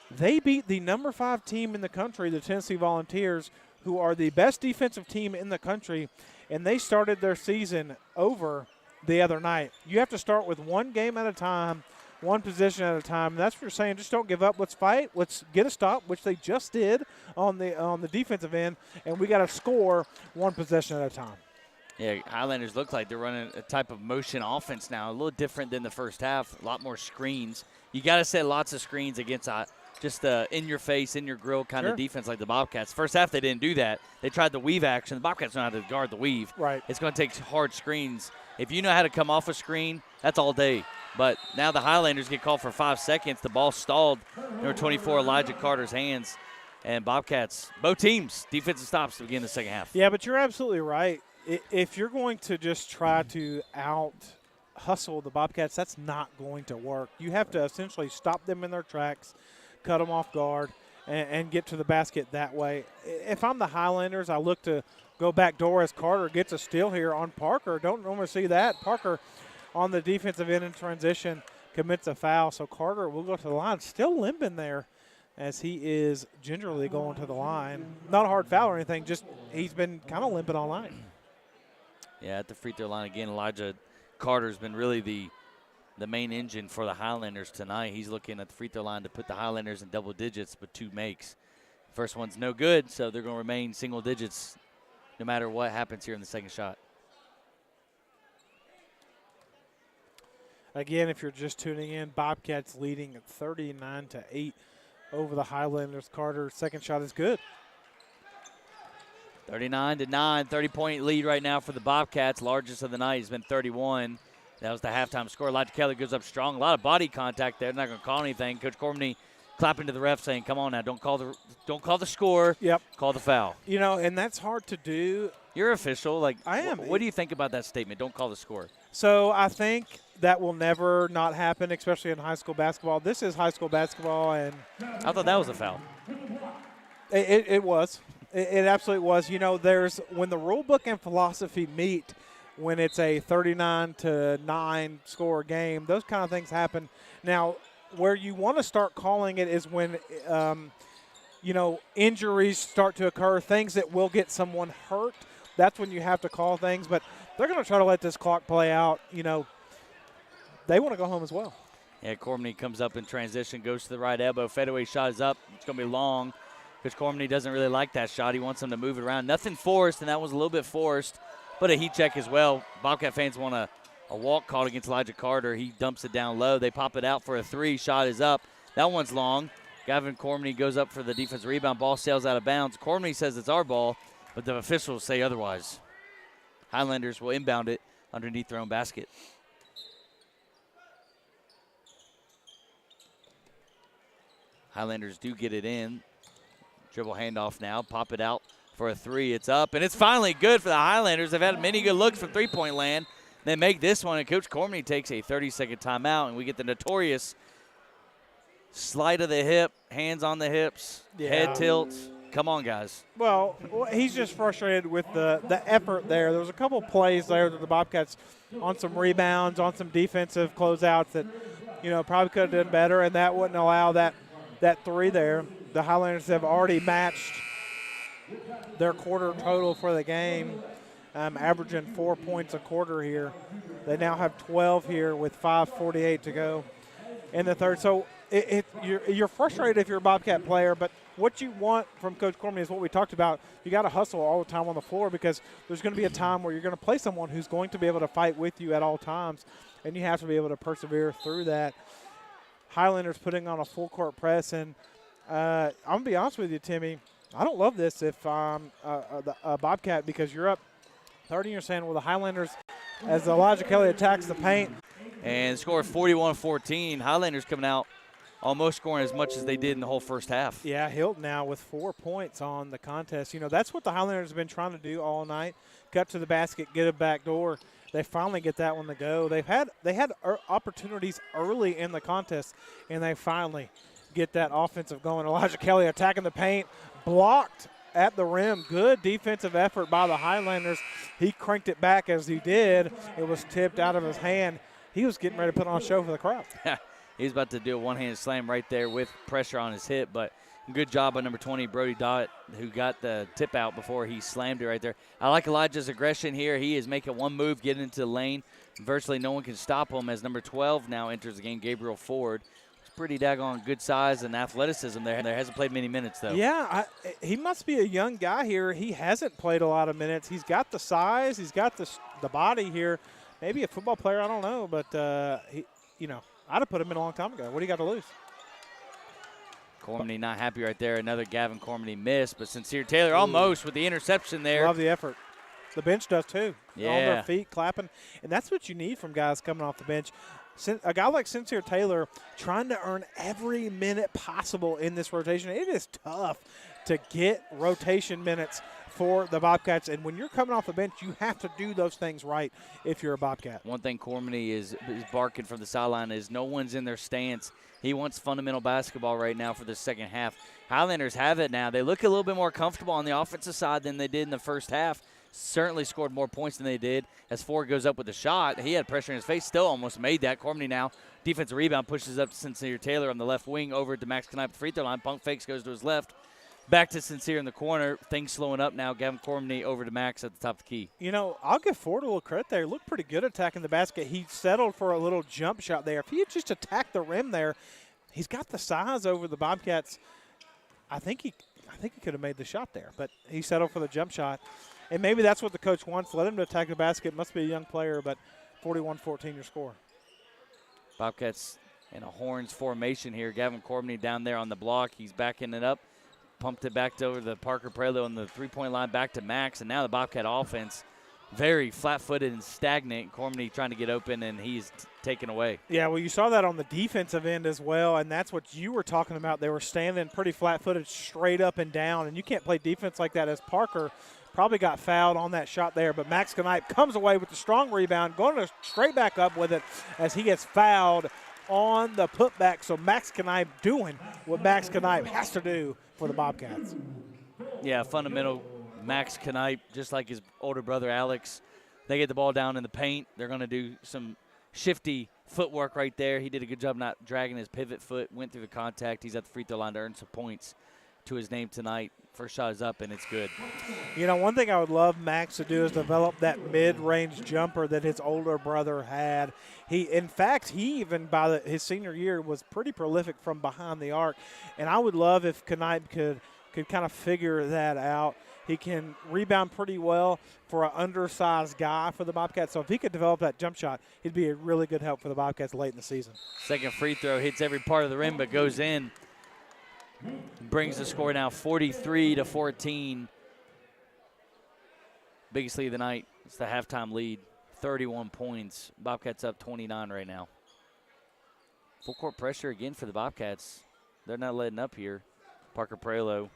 They beat the number 5 team in the country, the Tennessee Volunteers, who are the best defensive team in the country, and they started their season over the other night. You have to start with one game at a time, one possession at a time. And that's what you're saying. Just don't give up. Let's fight. Let's get a stop, which they just did on the defensive end, and we got to score one possession at a time. Yeah, Highlanders look like they're running a type of motion offense now, a little different than the first half, a lot more screens. You got to set lots of screens against just in-your-face, in-your-grill kind of defense like the Bobcats. First half, they didn't do that. They tried the weave action. The Bobcats know how to guard the weave. Right. It's going to take hard screens. If you know how to come off a screen, that's all day. But now the Highlanders get called for 5 seconds. The ball stalled. Number 24, Elijah Carter's hands. And Bobcats, both teams, defensive stops to begin the second half. Yeah, but you're absolutely right. If you're going to just try to out-hustle the Bobcats, that's not going to work. You have to essentially stop them in their tracks, cut them off guard, and get to the basket that way. If I'm the Highlanders, I look to go back door as Carter gets a steal here on Parker. Don't normally see that. Parker on the defensive end in transition commits a foul. So Carter will go to the line, still limping there as he is gingerly going to the line. Not a hard foul or anything, just he's been kind of limping all night. Yeah, at the free throw line again, Elijah Carter's been really the main engine for the Highlanders tonight. He's looking at the free throw line to put the Highlanders in double digits, but 2 makes. First one's no good, so they're going to remain single digits no matter what happens here in the second shot. Again, if you're just tuning in, Bobcats leading at 39-8 over the Highlanders. Carter's second shot is good. 39-9, 30-point lead right now for the Bobcats. Largest of the night has been 31. That was the halftime score. Elijah Kelly goes up strong. A lot of body contact there. Not going to call anything. Coach Cormany clapping to the ref saying, come on now, don't call the score. Yep. Call the foul. You know, and that's hard to do. You're official. Like, I am. What do you think about that statement? Don't call the score. So I think that will never not happen, especially in high school basketball. This is high school basketball, and I thought that was a foul. It was. It absolutely was. You know, when the rule book and philosophy meet, when it's a 39-9 score game, those kind of things happen. Now, where you want to start calling it is when, injuries start to occur, things that will get someone hurt. That's when you have to call things. But they're going to try to let this clock play out. You know, they want to go home as well. Yeah, Cormany comes up in transition, goes to the right elbow. Fadeaway shot is up. It's going to be long. Coach Cormany doesn't really like that shot. He wants them to move it around. Nothing forced, and that was a little bit forced, but a heat check as well. Bobcat fans want a walk called against Elijah Carter. He dumps it down low. They pop it out for a 3. Shot is up. That one's long. Gavin Cormany goes up for the defensive rebound. Ball sails out of bounds. Cormany says it's our ball, but the officials say otherwise. Highlanders will inbound it underneath their own basket. Highlanders do get it in. Dribble handoff now. Pop it out for a 3. It's up, and it's finally good for the Highlanders. They've had many good looks from three-point land. They make this one, and Coach Cormany takes a 30-second timeout, and we get the notorious slide of the hip, hands on the hips, head tilts. Come on, guys. Well, he's just frustrated with the effort there. There was a couple plays there that the Bobcats on some rebounds, on some defensive closeouts that, probably could have done better, and that wouldn't allow that 3 there. The Highlanders have already matched their quarter total for the game, averaging 4 points a quarter here. They now have 12 here with 5:48 to go in the third. So you're frustrated if you're a Bobcat player, but what you want from Coach Cormany is what we talked about. You got to hustle all the time on the floor because there's going to be a time where you're going to play someone who's going to be able to fight with you at all times, and you have to be able to persevere through that. Highlanders putting on a full court press, and I'm going to be honest with you, Timmy. I don't love this if I'm a Bobcat because you're up 30 and you're saying, well, the Highlanders, as Elijah Kelly attacks the paint. And score 41-14. Highlanders coming out almost scoring as much as they did in the whole first half. Yeah, Hilton now with 4 points on the contest. That's what the Highlanders have been trying to do all night. Cut to the basket, get a back door. They finally get that one to go. They had opportunities early in the contest, and they finally get that offensive going. Elijah Kelly attacking the paint, blocked at the rim. Good defensive effort by the Highlanders. He cranked it back as he did. It was tipped out of his hand. He was getting ready to put on a show for the crowd. He was about to do a one-handed slam right there with pressure on his hip, but good job by number 20, Brody Dott, who got the tip out before he slammed it right there. I like Elijah's aggression here. He is making one move, getting into the lane. Virtually no one can stop him as number 12 now enters the game, Gabriel Ford. It's pretty daggone good size and athleticism there. There hasn't played many minutes, though. Yeah, he must be a young guy here. He hasn't played a lot of minutes. He's got the size. He's got the body here. Maybe a football player, I don't know. But, I'd have put him in a long time ago. What do you got to lose? Cormany not happy right there. Another Gavin Cormany miss, but Sincere Taylor almost with the interception there. Love the effort. The bench does too. Yeah. On their feet, clapping. And that's what you need from guys coming off the bench. A guy like Sincere Taylor trying to earn every minute possible in this rotation. It is tough to get rotation minutes for the Bobcats. And when you're coming off the bench, you have to do those things right if you're a Bobcat. One thing Cormany is barking from the sideline is no one's in their stance. He wants fundamental basketball right now for the second half. Highlanders have it now. They look a little bit more comfortable on the offensive side than they did in the first half. Certainly scored more points than they did. As Ford goes up with the shot, he had pressure in his face, still almost made that. Cormany now, defensive rebound, pushes up to Sincere Taylor on the left wing, over to Max Knipe at the free throw line. Pump fakes, goes to his left. Back to Sincere in the corner. Things slowing up now. Gavin Cormany over to Max at the top of the key. You know, I'll give Ford a little credit there. He looked pretty good attacking the basket. He settled for a little jump shot there. If he had just attacked the rim there, he's got the size over the Bobcats. I think he could have made the shot there, but he settled for the jump shot. And maybe that's what the coach wants. Let him to attack the basket. Must be a young player, but 41-14 your score. Bobcats in a horns formation here. Gavin Cormany down there on the block. He's backing it up. Pumped it back over to Parker Prelo on the three-point line, back to Max. And now the Bobcat offense very flat-footed and stagnant. Cormany trying to get open, and he's taken away. Yeah, well, you saw that on the defensive end as well, and that's what you were talking about. They were standing pretty flat-footed straight up and down, and you can't play defense like that, as Parker probably got fouled on that shot there. But Max Knipe comes away with the strong rebound, going straight back up with it as he gets fouled on the putback. So Max Knipe doing what Max Knipe has to do for the Bobcats. Yeah, fundamental Max Knipe, just like his older brother Alex. They get the ball down in the paint. They're going to do some shifty footwork right there. He did a good job not dragging his pivot foot, went through the contact. He's at the free throw line to earn some points to his name tonight. First shot is up, and it's good. You know, one thing I would love Max to do is develop that mid-range jumper that his older brother had. In fact, he even by his senior year was pretty prolific from behind the arc, and I would love if Knipe could kind of figure that out. He can rebound pretty well for an undersized guy for the Bobcats. So if he could develop that jump shot, he'd be a really good help for the Bobcats late in the season. Second free throw hits every part of the rim but goes in. Brings the score now 43-14. Biggest lead of the night. It's the halftime lead. 31 points. Bobcats up 29 right now. Full court pressure again for the Bobcats. They're not letting up here. Parker Prelo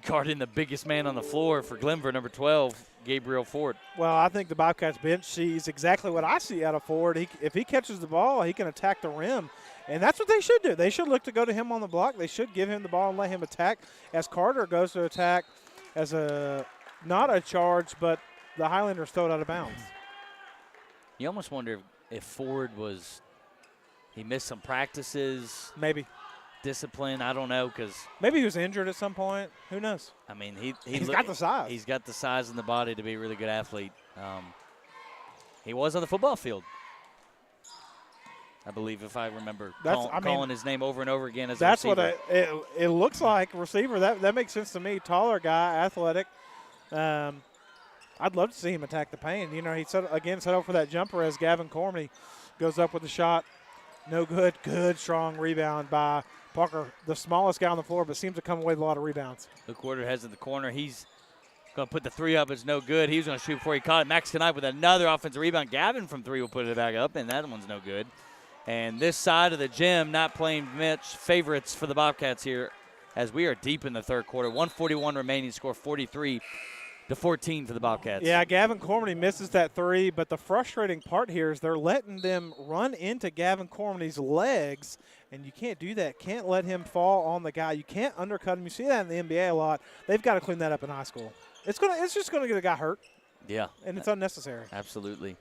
guarding the biggest man on the floor for Glenvar, number 12, Gabriel Ford. Well, I think the Bobcats bench sees exactly what I see out of Ford. If he catches the ball, he can attack the rim. And that's what they should do. They should look to go to him on the block. They should give him the ball and let him attack. As Carter goes to attack as not a charge, but the Highlanders throw it out of bounds. You almost wonder if Ford he missed some practices. Maybe. Discipline, I don't know, because maybe he was injured at some point. Who knows? I mean, he's got the size. He's got the size and the body to be a really good athlete. He was on the football field, I believe, if I remember calling his name over and over again as a receiver. That's what it looks like. Receiver, that makes sense to me. Taller guy, athletic. I'd love to see him attack the paint. You know, he set up for that jumper as Gavin Cormany goes up with the shot. No good. Good, strong rebound by Parker, the smallest guy on the floor, but seems to come away with a lot of rebounds. Luke Warder has in the corner. He's going to put the three up. It's no good. He was going to shoot before he caught it. Max Knipe with another offensive rebound. Gavin from three will put it back up, and that one's no good. And this side of the gym not playing much favorites for the Bobcats here as we are deep in the third quarter. 1:41 remaining, score 43-14 for the Bobcats. Yeah, Gavin Cormany misses that three, but the frustrating part here is they're letting them run into Gavin Cormany's legs, and you can't do that. Can't let him fall on the guy. You can't undercut him. You see that in the NBA a lot. They've got to clean that up in high school. It's just going to get a guy hurt. Yeah. And it's unnecessary. Absolutely.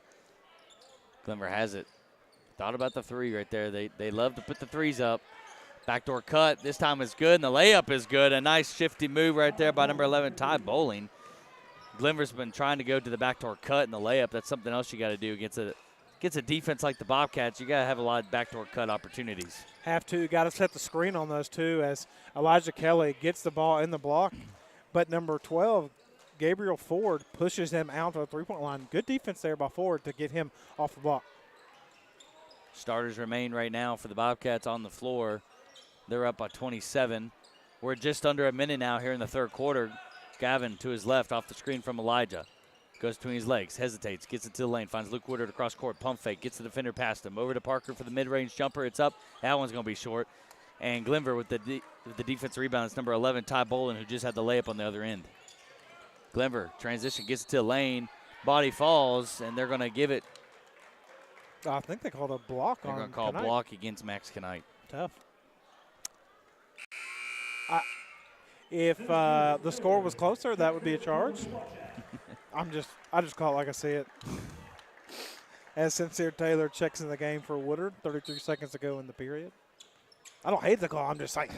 Glenvar has it. Thought about the three right there. They love to put the threes up. Backdoor cut. This time is good, and the layup is good. A nice shifty move right there by number 11, Ty Bowling. Glenvar's been trying to go to the backdoor cut and the layup. That's something else you got to do against a defense like the Bobcats. You got to have a lot of backdoor cut opportunities. Have to. Got to set the screen on those two as Elijah Kelly gets the ball in the block. But number 12, Gabriel Ford, pushes him out to the three-point line. Good defense there by Ford to get him off the block. Starters remain right now for the Bobcats on the floor. They're up by 27. We're just under a minute now here in the third quarter. Gavin to his left off the screen from Elijah. Goes between his legs, hesitates, gets it to the lane, finds Luke Woodard across court, pump fake, gets the defender past him. Over to Parker for the mid-range jumper. It's up. That one's going to be short. And Glenvar with the defensive rebound. It's number 11, Ty Bolin, who just had the layup on the other end. Glenvar, transition, gets it to the lane. Body falls, and they're going to give it. I think they called a block They're on going to call a Knight. block against Max Knight. Tough. If the score was closer, that would be a charge. I just call it like I see it. As Sincere Taylor checks in the game for Woodard, 33 seconds to go in the period. I don't hate the call. I'm just saying.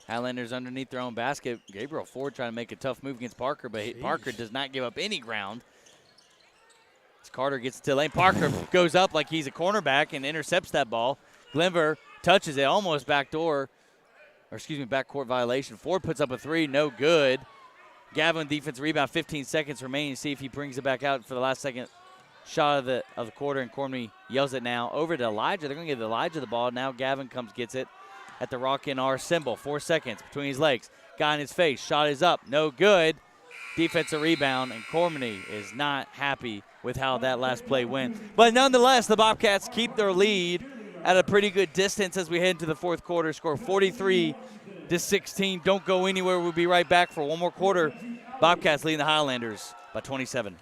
Highlanders underneath their own basket. Gabriel Ford trying to make a tough move against Parker, but Parker does not give up any ground. As Carter gets to the lane, Parker goes up like he's a cornerback and intercepts that ball. Glenvar touches it, almost backcourt violation. Ford puts up a three, no good. Gavin defense rebound, 15 seconds remaining. See if he brings it back out for the last second shot of the quarter, and Cormie yells it now over to Elijah. They're going to give Elijah the ball. Now Gavin gets it at the Rock NR symbol. 4 seconds between his legs. Guy in his face. Shot is up. No good. Defensive rebound, and Cormie is not happy with how that last play went. But nonetheless, the Bobcats keep their lead at a pretty good distance as we head into the fourth quarter. Score 43-16. Don't go anywhere. We'll be right back for one more quarter. Bobcats leading the Highlanders by 27.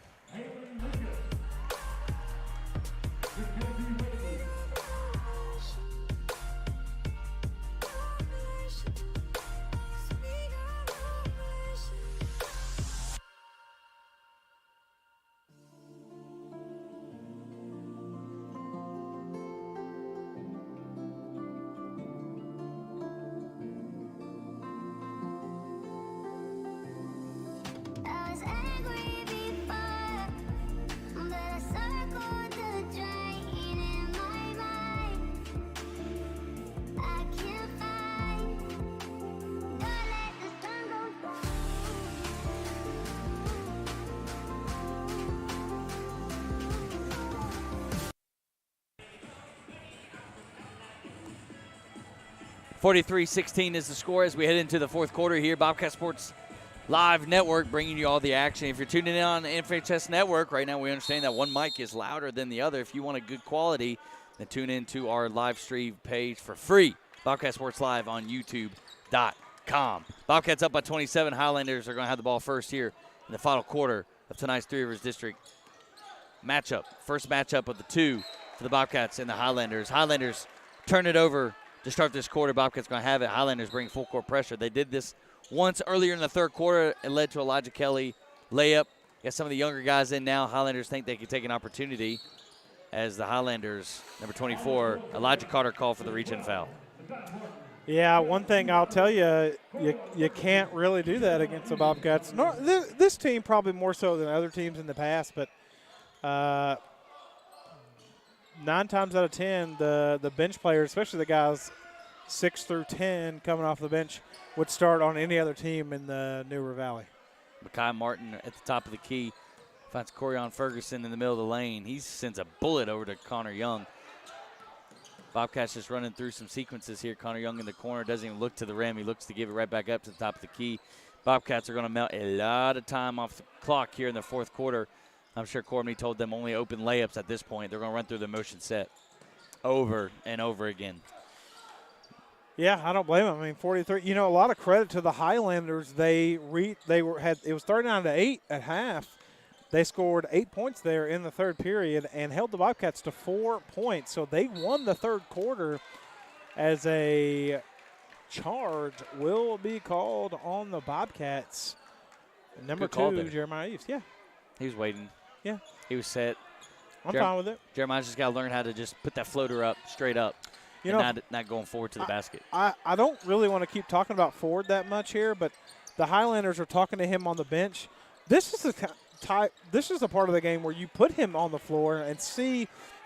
(43-16) is the score as we head into the fourth quarter here. Bobcat Sports Live Network bringing you all the action. If you're tuning in on FHS Network, right now we understand that one mic is louder than the other. If you want a good quality, then tune in to our live stream page for free. Bobcat Sports Live on YouTube.com. Bobcats up by 27. Highlanders are going to have the ball first here in the final quarter of tonight's Three Rivers District matchup. First matchup of the two for the Bobcats and the Highlanders. Highlanders turn it over to start this quarter. Bobcats going to have it. Highlanders bring full court pressure. They did this once earlier in the third quarter. It led to Elijah Kelly layup. Got some of the younger guys in now. Highlanders think they can take an opportunity as the Highlanders, number 24, Elijah Carter, called for the reach-in foul. Yeah, one thing I'll tell you, you can't really do that against the Bobcats. No, this team probably more so than other teams in the past, but 9 times out of 10, the bench players, especially the guys 6 through 10 coming off the bench, would start on any other team in the New Valley. Makai Martin at the top of the key finds Corian Ferguson in the middle of the lane. He sends a bullet over to Connor Young. Bobcats just running through some sequences here. Connor Young in the corner doesn't even look to the rim. He looks to give it right back up to the top of the key. Bobcats are going to melt a lot of time off the clock here in the fourth quarter. I'm sure Cormie told them only open layups at this point. They're going to run through the motion set over and over again. Yeah, I don't blame them. I mean, 43. You know, a lot of credit to the Highlanders. It was 39-8 at half. They scored 8 points there in the third period and held the Bobcats to 4 points. So they won the third quarter as a charge will be called on the Bobcats. Number 2, Jeremiah Eves. Yeah. He was waiting. Yeah. He was set. I'm fine with it. Jeremiah's just got to learn how to just put that floater up straight up. You know, not going forward to the basket. I don't really want to keep talking about Ford that much here, but the Highlanders are talking to him on the bench. This is the part of the game where you put him on the floor and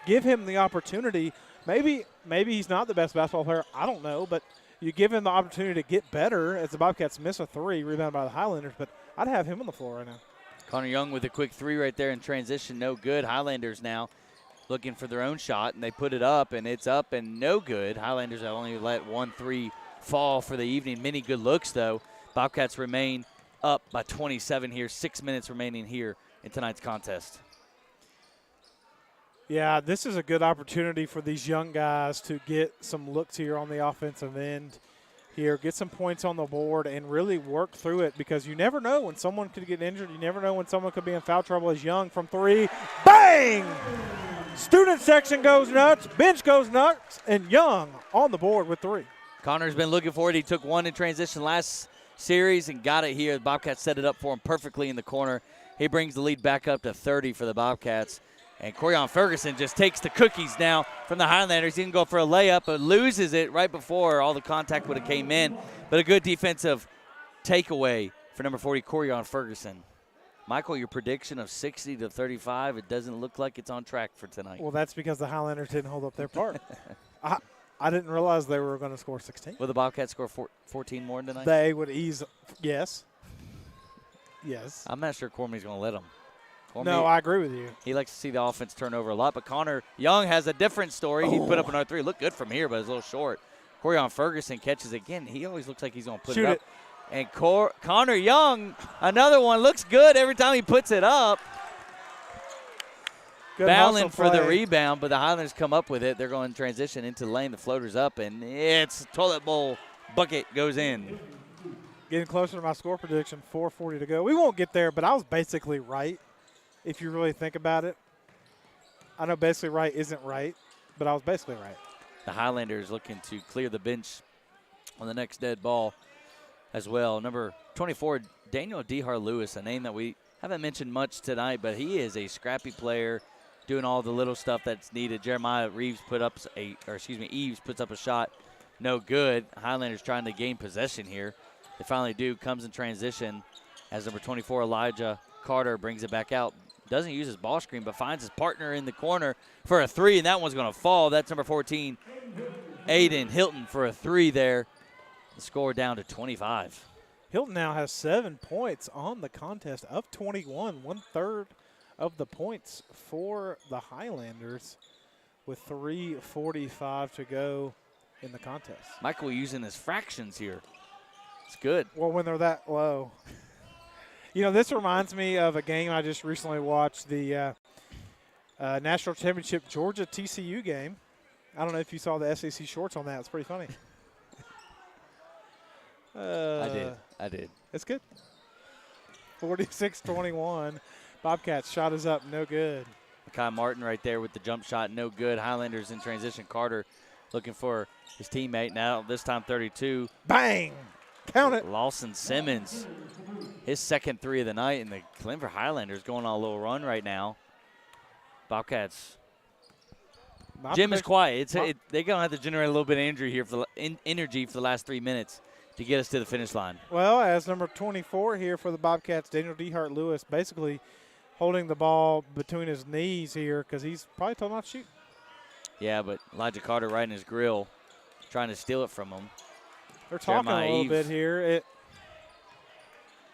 give him the opportunity. Maybe he's not the best basketball player. I don't know, but you give him the opportunity to get better as the Bobcats miss a three, rebounded by the Highlanders. But I'd have him on the floor right now. Connor Young with a quick three right there in transition, no good. Highlanders now looking for their own shot, and they put it up, and it's up and no good. Highlanders have only let 1-3 fall for the evening. Many good looks, though. Bobcats remain up by 27 here. 6 minutes remaining here in tonight's contest. Yeah, this is a good opportunity for these young guys to get some looks here on the offensive end. here, get some points on the board, and really work through it because you never know when someone could get injured. You never know when someone could be in foul trouble. As Young from 3, bang! Student section goes nuts, bench goes nuts, and Young on the board with 3. Connor's been looking for it. He took one in transition last series and got it here. The Bobcats set it up for him perfectly in the corner. He brings the lead back up to 30 for the Bobcats. And Corian Ferguson just takes the cookies now from the Highlanders. He can go for a layup, but loses it right before all the contact would have came in. But a good defensive takeaway for number 40, Corian Ferguson. Michael, your prediction of 60 to 35, it doesn't look like it's on track for tonight. Well, that's because the Highlanders didn't hold up their part. I didn't realize they were going to score 16. Will the Bobcats score 14 more tonight? They would ease. Yes. Yes. I'm not sure Cormie's going to let them. No, I agree with you. He likes to see the offense turn over a lot, but Connor Young has a different story. He put up another 3. Looked good from here, but it's a little short. Corian Ferguson catches again. He always looks like he's going to put Shoot it up. it. And Connor Young, another one, looks good every time he puts it up. Good Battling hustle for the play. rebound, but the Highlanders come up with it. They're going to transition into the lane. The floater's up, and it's toilet bowl bucket goes in. Getting closer to my score prediction, 4:40 to go. We won't get there, but I was basically right if you really think about it. I know basically right isn't right, but I was basically right. The Highlanders looking to clear the bench on the next dead ball as well. Number 24, Daniel Dehar-Lewis, a name that we haven't mentioned much tonight, but he is a scrappy player doing all the little stuff that's needed. Eves puts up a shot, no good. Highlanders trying to gain possession here. They finally do. Comes in transition as number 24, Elijah Carter, brings it back out. Doesn't use his ball screen, but finds his partner in the corner for a 3, and that one's going to fall. That's number 14, Aiden Hilton, for a 3 there. The score down to 25. Hilton now has 7 points on the contest of 21, 1/3 of the points for the Highlanders with 3:45 to go in the contest. Michael using his fractions here. It's good. Well, when they're that low. This reminds me of a game I just recently watched, the National Championship Georgia-TCU game. I don't know if you saw the SEC shorts on that. It's pretty funny. I did. It's good. 46-21. Bobcats shot is up, no good. Makai Martin right there with the jump shot, no good. Highlanders in transition. Carter looking for his teammate now, this time 32. Bang! Count it. Lawson Simmons, his second 3 of the night, and the Glenvar Highlanders going on a little run right now. Bobcats. Jim is quiet. They're going to have to generate a little bit of energy for the last 3 minutes to get us to the finish line. Well, as number 24 here for the Bobcats, Daniel Dehart-Lewis, basically holding the ball between his knees here because he's probably told not to shoot. Yeah, but Elijah Carter right in his grill, trying to steal it from him. They're talking a little bit here.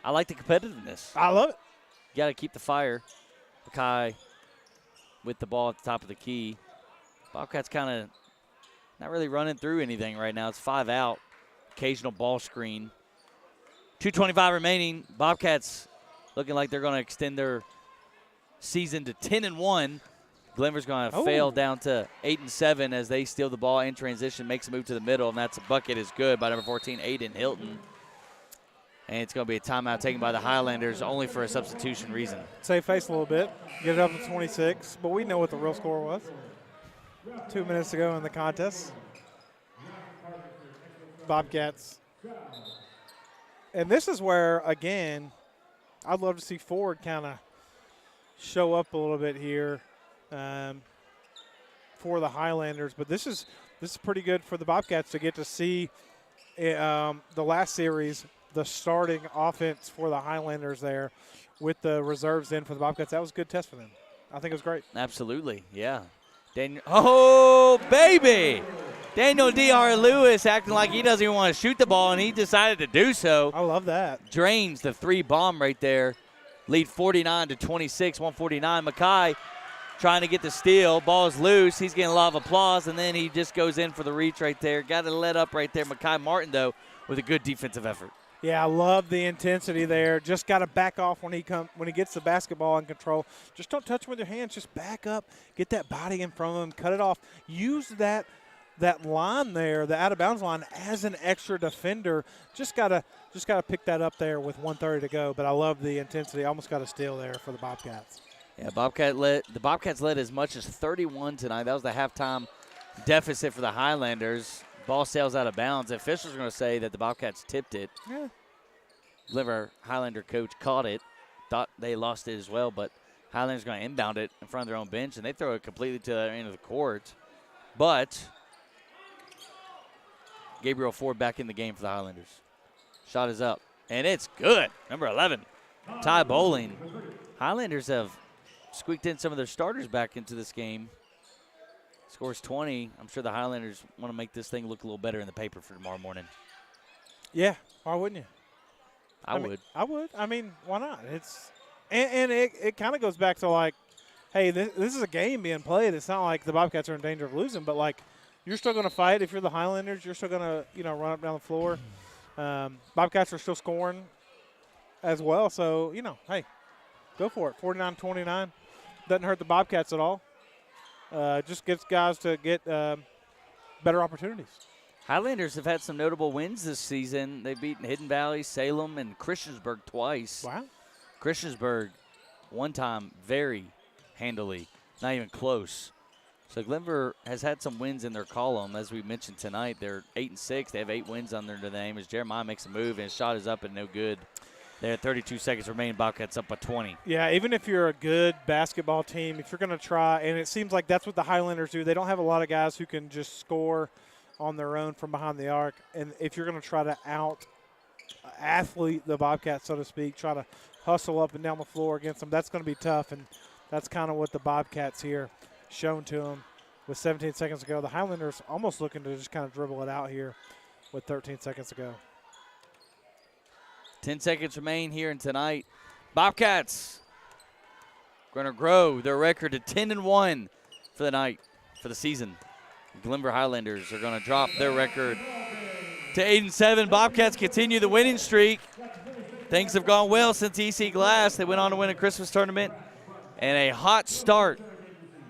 I like the competitiveness. I love it. You got to keep the fire. Makai with the ball at the top of the key. Bobcats kind of not really running through anything right now. It's 5 out. Occasional ball screen. 2:25 remaining. Bobcats looking like they're going to extend their season to 10-1. Glenvar's going to fail down to 8-7 as they steal the ball in transition, makes a move to the middle, and that's a bucket is good by number 14, Aiden Hilton. And it's going to be a timeout taken by the Highlanders only for a substitution reason. Save face a little bit, get it up to 26, but we know what the real score was. 2 minutes to go in the contest. Bobcats. And this is where, again, I'd love to see Ford kind of show up a little bit here for the Highlanders. But this is pretty good for the Bobcats to get to see the last series, the starting offense for the Highlanders there with the reserves in for the Bobcats. That was a good test for them. I think it was great. Absolutely, yeah. Oh, baby! Daniel Dehar-Lewis acting like he doesn't even want to shoot the ball, and he decided to do so. I love that. Drains the 3 bomb right there. Lead 49-26, 149. Makai trying to get the steal. Ball is loose. He's getting a lot of applause, and then he just goes in for the reach right there. Got it let up right there. Makai Martin, though, with a good defensive effort. Yeah, I love the intensity there. Just got to back off when he gets the basketball in control. Just don't touch him with your hands. Just back up, get that body in front of him, cut it off. Use that that line there, the out of bounds line, as an extra defender. Just gotta pick that up there with 1:30 to go. But I love the intensity. Almost got a steal there for the Bobcats. Yeah, the Bobcats led as much as 31 tonight. That was the halftime deficit for the Highlanders. Ball sails out of bounds. The officials are going to say that the Bobcats tipped it. Yeah. Glenvar Highlander coach caught it, thought they lost it as well, but Highlanders going to inbound it in front of their own bench, and they throw it completely to the end of the court. But Gabriel Ford back in the game for the Highlanders. Shot is up, and it's good. Number 11, Ty Bowling. Highlanders have squeaked in some of their starters back into this game. Scores 20. I'm sure the Highlanders want to make this thing look a little better in the paper for tomorrow morning. Yeah, why wouldn't you? I would. I would. I mean, why not? And it kind of goes back to, like, hey, this is a game being played. It's not like the Bobcats are in danger of losing, but, like, you're still going to fight. If you're the Highlanders, you're still going to, run up down the floor. Bobcats are still scoring as well. So, hey, go for it. 49-29. Doesn't hurt the Bobcats at all. Just gets guys to get better opportunities. Highlanders have had some notable wins this season. They've beaten Hidden Valley, Salem, and Christiansburg twice. Wow. Christiansburg one time very handily, not even close. So Glenvar has had some wins in their column. As we mentioned tonight, they're 8-6. They have 8 wins under their name as Jeremiah makes a move, and his shot is up and no good. They had 32 seconds remaining. Bobcats up by 20. Yeah, even if you're a good basketball team, if you're going to try, and it seems like that's what the Highlanders do. They don't have a lot of guys who can just score on their own from behind the arc. And if you're going to try to out-athlete the Bobcats, so to speak, try to hustle up and down the floor against them, that's going to be tough. And that's kind of what the Bobcats here shown to them with 17 seconds to go. The Highlanders almost looking to just kind of dribble it out here with 13 seconds to go. 10 seconds remain here in tonight. Bobcats going to grow their record to 10-1 for the night, for the season. Glenvar Highlanders are going to drop their record to 8-7. Bobcats continue the winning streak. Things have gone well since EC Glass. They went on to win a Christmas tournament and a hot start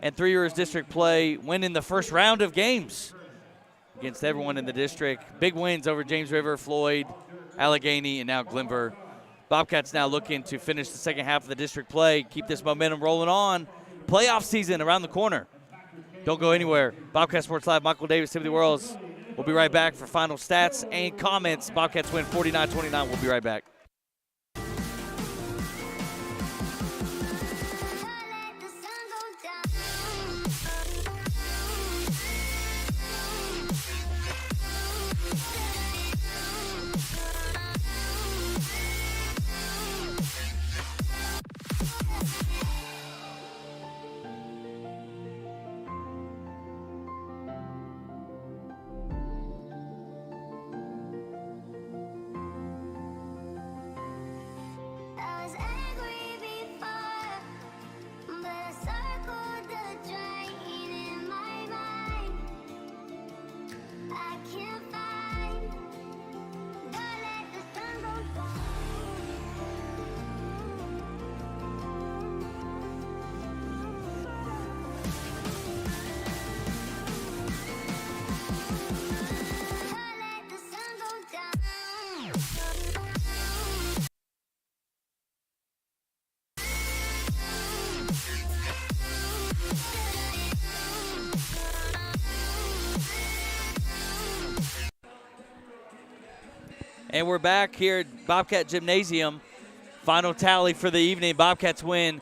in 3 years district play, winning the first round of games against everyone in the district. Big wins over James River, Floyd, Allegheny, and now Glenvar. Bobcats now looking to finish the second half of the district play, keep this momentum rolling on. Playoff season around the corner. Don't go anywhere. Bobcat Sports Live, Michael Davis, Timothy Worrells. We'll be right back for final stats and comments. Bobcats win 49-29. We'll be right back. And we're back here at Bobcat Gymnasium. Final tally for the evening. Bobcats win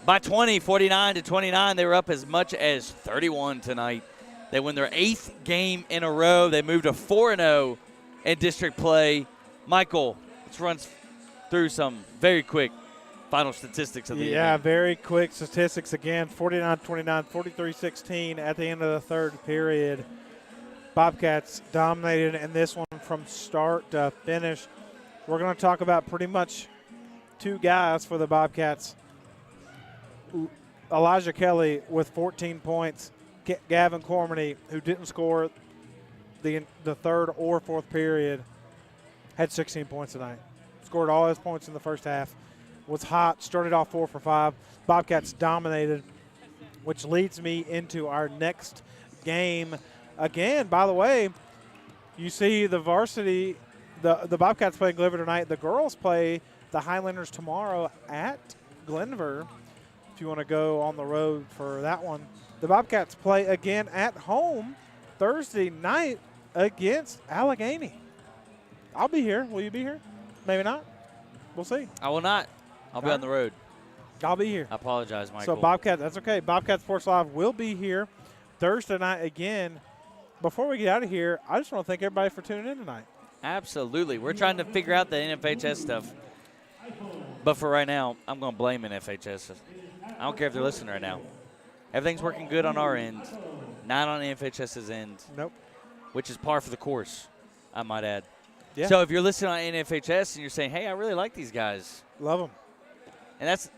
by 20, 49-29. They were up as much as 31 tonight. They win their 8th game in a row. They moved to 4-0 in district play. Michael, let's run through some very quick final statistics of the evening. Yeah, very quick statistics again. 49-29, 43-16 at the end of the third period. Bobcats dominated in this one from start to finish. We're going to talk about pretty much 2 guys for the Bobcats. Elijah Kelly with 14 points. Gavin Cormany, who didn't score the third or fourth period, had 16 points tonight. Scored all his points in the first half. Was hot, started off 4 for 5. Bobcats dominated, which leads me into our next game again, by the way, you see the varsity, the Bobcats play Glenvar tonight. The girls play the Highlanders tomorrow at Glenvar. If you want to go on the road for that one. The Bobcats play again at home Thursday night against Allegheny. I'll be here. Will you be here? Maybe not. We'll see. I will not. I'll be on the road. I'll be here. I apologize, Michael. So Bobcat, that's okay. Bobcat Sports Live will be here Thursday night again. Before we get out of here, I just want to thank everybody for tuning in tonight. Absolutely. We're trying to figure out the NFHS stuff. But for right now, I'm going to blame NFHS. I don't care if they're listening right now. Everything's working good on our end, not on NFHS's end. Nope. Which is par for the course, I might add. Yeah. So if you're listening on NFHS and you're saying, hey, I really like these guys. Love them. And that's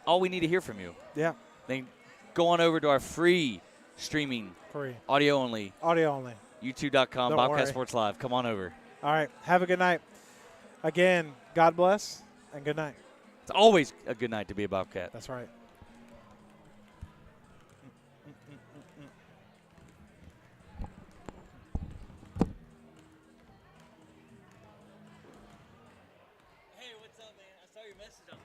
all we need to hear from you. Yeah. Then go on over to our free streaming. Free. Audio only. Audio only. YouTube.com, Don't Bobcat worry. Sports Live. Come on over. All right. Have a good night. Again, God bless and good night. It's always a good night to be a Bobcat. That's right. Hey, what's up, man? I saw your message. I was